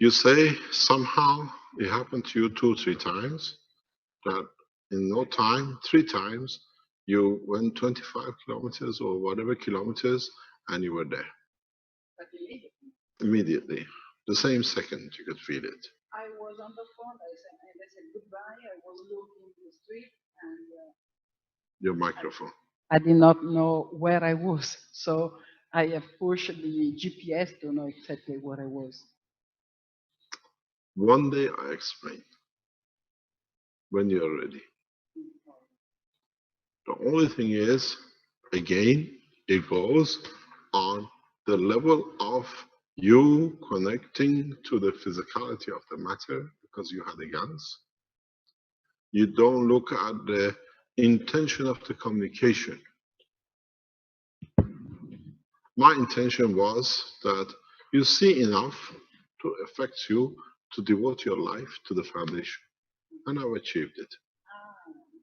You say somehow it happened to you 2, 3 times, that in no time, 3 times, you went 25 kilometers or whatever kilometers and you were there. Immediately. The same second you could feel it. I was on the phone, I said goodbye, I was looking in the street and Your microphone. I did not know where I was. So I have pushed the GPS to know exactly where I was. One day I explain when you're ready. The only thing is, again, it goes on the level of you connecting to the physicality of the matter because you had the guns. You don't look at the intention of the communication. My intention was that you see enough to affect you to devote your life to the foundation. And I've achieved it.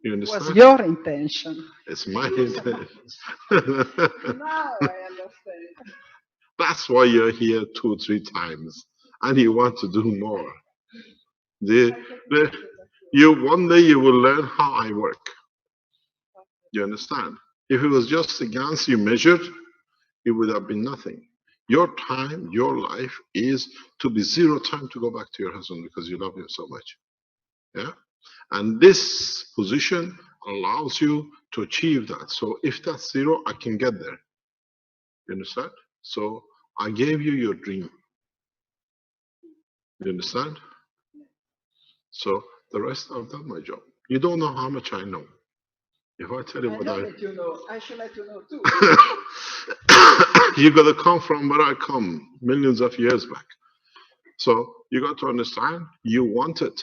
You understand? Was your intention. It's my intention. Now I understand. That's why you're here 2, 3 times, and you want to do more. One day you will learn how I work. You understand? If it was just the guns you measured, it would have been nothing. Your time, your life is to be zero time to go back to your husband because you love him so much. Yeah. And this position allows you to achieve that. So if that's zero, I can get there. You understand? So I gave you your dream. You understand? So the rest, I've done my job. You don't know how much I know. If I tell you what I that you know, I should let you know too. you got to come from where I come millions of years back. So you got to understand you wanted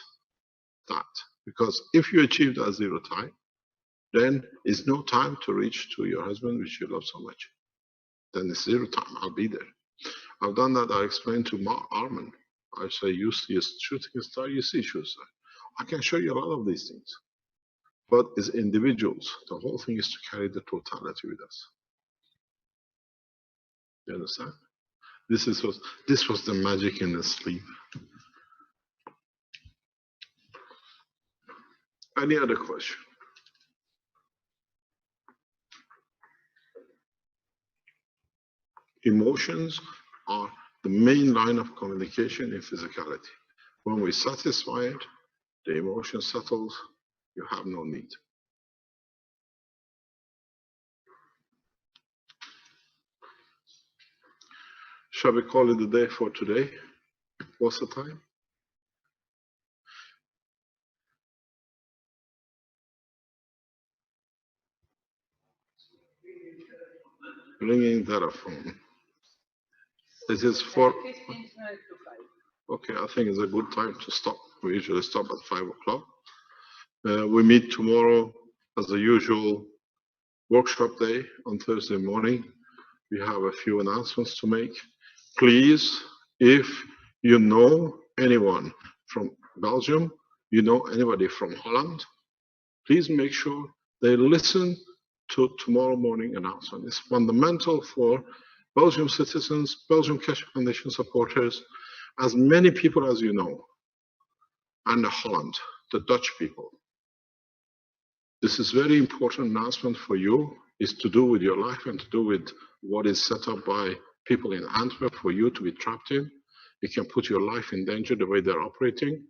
that, because if you achieve that zero time, then it's no time to reach to your husband, which you love so much. Then it's zero time. I'll be there. I've done that. I explained to Mark Arman. I say, you see a shooting star, you see shooting star. I can show you a lot of these things. But as individuals, the whole thing is to carry the totality with us. You understand? This was the magic in the sleep. Any other question? Emotions are the main line of communication in physicality. When we satisfy it, the emotion settles, you have no need. Shall we call it a day for today? What's the time? Ringing telephone. This is for. 15 minutes to 5. Okay, I think it's a good time to stop. We usually stop at 5 o'clock. We meet tomorrow as the usual workshop day on Thursday morning. We have a few announcements to make. Please, if you know anyone from Belgium, you know anybody from Holland, please make sure they listen to tomorrow morning announcement. It's fundamental for Belgium citizens, Belgium Cash Foundation supporters, as many people as you know, and Holland, the Dutch people. This is very important announcement for you. It's to do with your life and to do with what is set up by people in Antwerp for you to be trapped in. It can put your life in danger the way they're operating,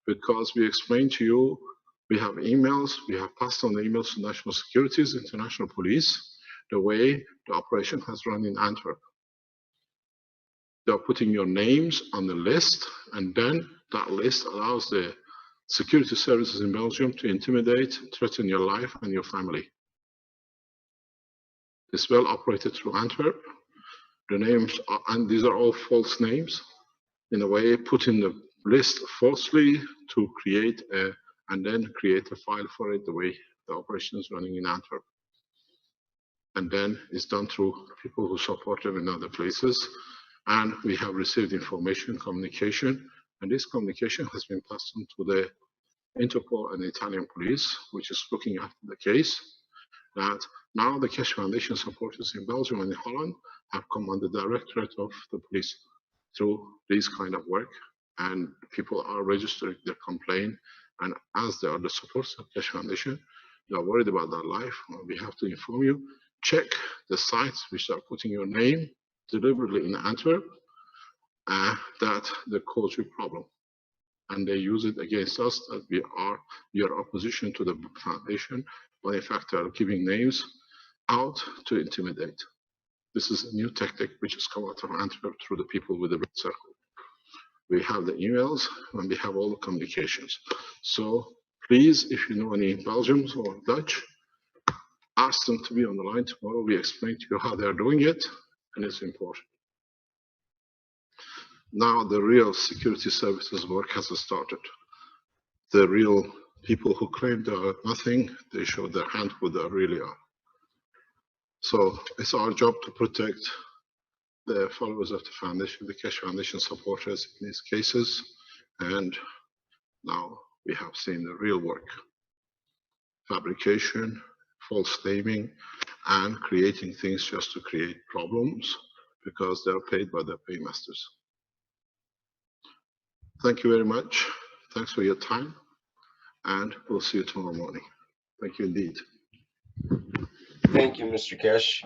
because we explained to you, we have emails, we have passed on the emails to national securities, international police, the way the operation has run in Antwerp. They're putting your names on the list, and then that list allows the security services in Belgium to intimidate, threaten your life and your family. It's well operated through Antwerp. The names are, and these are all false names, in a way put in the list falsely to create and then create a file for it the way the operation is running in Antwerp. And then it's done through people who support them in other places. And we have received information, communication, and this communication has been passed on to the Interpol and Italian police, which is looking after the case, that now the Cash Foundation supporters in Belgium and in Holland have come under direct threat of the police through this kind of work, and people are registering their complaint, and as they are the supporters of Cash Foundation, they are worried about their life. We have to inform you, check the sites which are putting your name deliberately in Antwerp, that they cause you problem. And they use it against us that we are your opposition to the foundation, when in fact they are giving names out to intimidate. This is a new tactic which has come out of Antwerp through the people with the red circle. We have the emails and we have all the communications. So please, if you know any Belgians or Dutch, ask them to be on the line tomorrow. We explain to you how they're doing it, and it's important. Now the real security services work has started. The real people who claim they are nothing, they show their hand who they really are. So it's our job to protect the followers of the foundation, the Cash Foundation supporters in these cases. And now we have seen the real work. Fabrication, false naming, and creating things just to create problems because they're paid by their paymasters. Thank you very much. Thanks for your time. And we'll see you tomorrow morning. Thank you indeed. Thank you, Mr. Cash.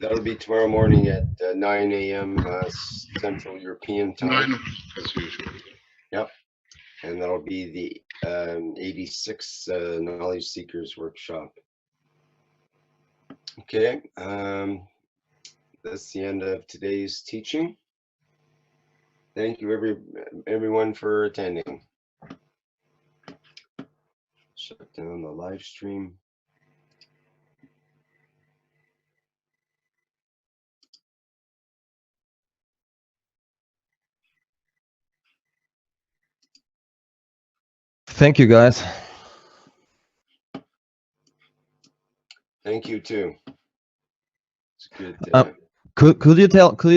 That'll be tomorrow morning at 9 a.m. Central European time. 9 as usual. Yep. And that'll be the 86 Knowledge Seekers Workshop. Okay. That's the end of today's teaching. Thank you everyone for attending. Shut down the live stream. Thank you, guys. Thank you too. It's good. Could you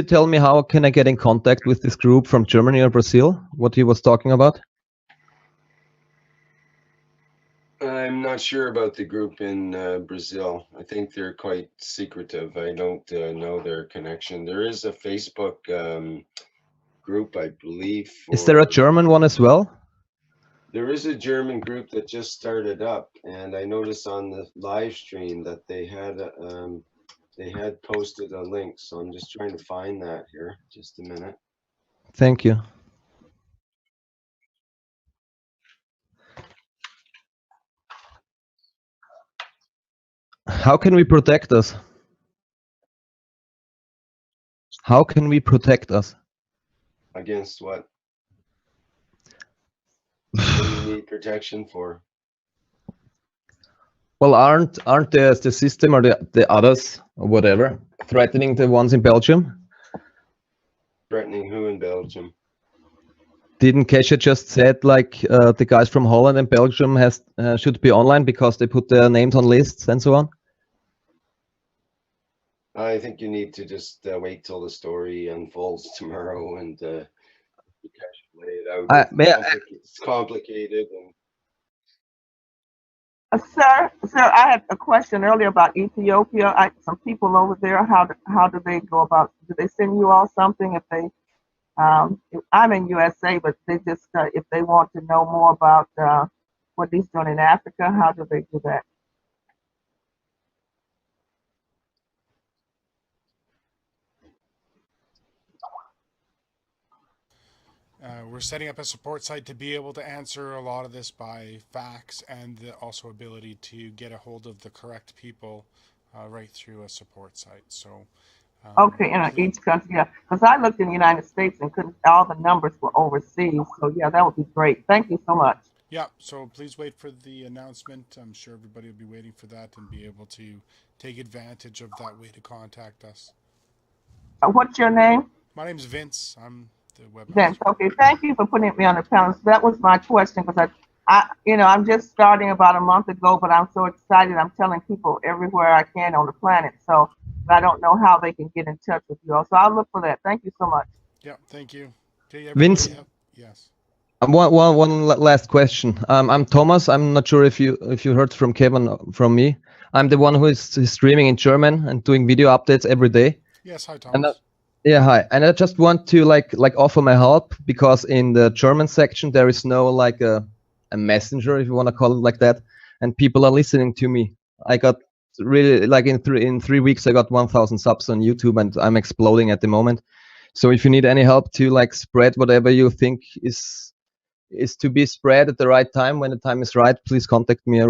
tell me how can I get in contact with this group from Germany or Brazil? What he was talking about? I'm not sure about the group in Brazil. I think they're quite secretive. I don't know their connection. There is a Facebook group, I believe. Is there a German one as well? There is a German group that just started up, and I noticed on the live stream that they had posted a link. So I'm just trying to find that here. Just a minute. Thank you. How can we protect us? How can we protect us? Against what? What do you need protection for? Well, aren't the system or the others or whatever threatening the ones in Belgium? Threatening who in Belgium? Didn't Kesha just said like the guys from Holland and Belgium should be online because they put their names on lists and so on? I think you need to just wait till the story unfolds tomorrow and lay it out. It's complicated. And Sir, I had a question earlier about Ethiopia. Some people over there, how do they go about? Do they send you all something if they? I'm in USA, but they just if they want to know more about what he's doing in Africa, how do they do that? We're setting up a support site to be able to answer a lot of this by fax and also ability to get a hold of the correct people right through a support site. So. Okay, in each country, yeah. Because I looked in the United States and couldn't. All the numbers were overseas. So yeah, that would be great. Thank you so much. Yeah. So please wait for the announcement. I'm sure everybody will be waiting for that and be able to take advantage of that way to contact us. What's your name? My name's Vince. I'm the webmaster. Vince. Okay. Thank you for putting me on the panel. So that was my question because I'm just starting about a month ago, but I'm so excited. I'm telling people everywhere I can on the planet. So. I don't know how they can get in touch with you all. So I'll look for that. Thank you so much. Yeah, thank you. Okay, Vince, yes. One last question. I'm Thomas. I'm not sure if you heard from Kevin from me. I'm the one who is streaming in German and doing video updates every day. Yes, hi Thomas. Yeah, hi. And I just want to like offer my help because in the German section there is no like a messenger, if you want to call it like that, and people are listening to me. I got really like in 3 weeks I got 1,000 subs on YouTube and I'm exploding at the moment. So if you need any help to like spread whatever you think is to be spread at the right time when the time is right, please contact me.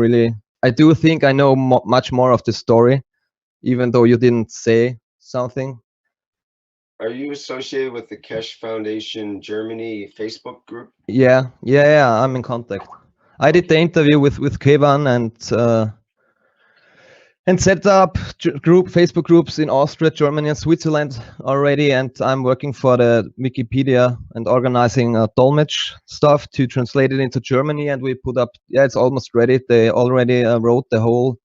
I do think I know much more of the story, even though you didn't say something. Are you associated with the Kesh Foundation Germany Facebook group? Yeah, I'm in contact. I did the interview with Kevin and set up Facebook groups in Austria, Germany, and Switzerland already. And I'm working for the Wikipedia and organizing Dolmetsch stuff to translate it into Germany. And we put up, it's almost ready. They already wrote the whole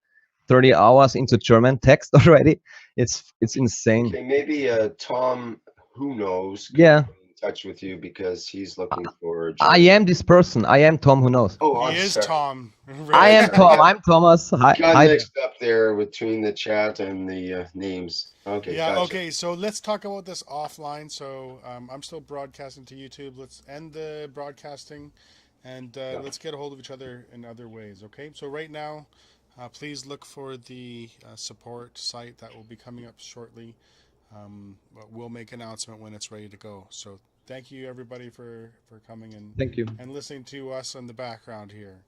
30 hours into German text already. It's insane. Okay, maybe Tom, who knows, yeah, touch with you because he's looking for. I am this person. I am Tom who knows. Oh, he is Tom. Right. I am Tom. I'm Thomas. Got mixed up there between the chat and the names. Okay. Yeah. Gotcha. Okay. So let's talk about this offline. So I'm still broadcasting to YouTube. Let's end the broadcasting, and let's get a hold of each other in other ways. Okay. So right now, Please look for the support site that will be coming up shortly. But we'll make an announcement when it's ready to go. So thank you everybody for coming and Thank you. and listening to us in the background here.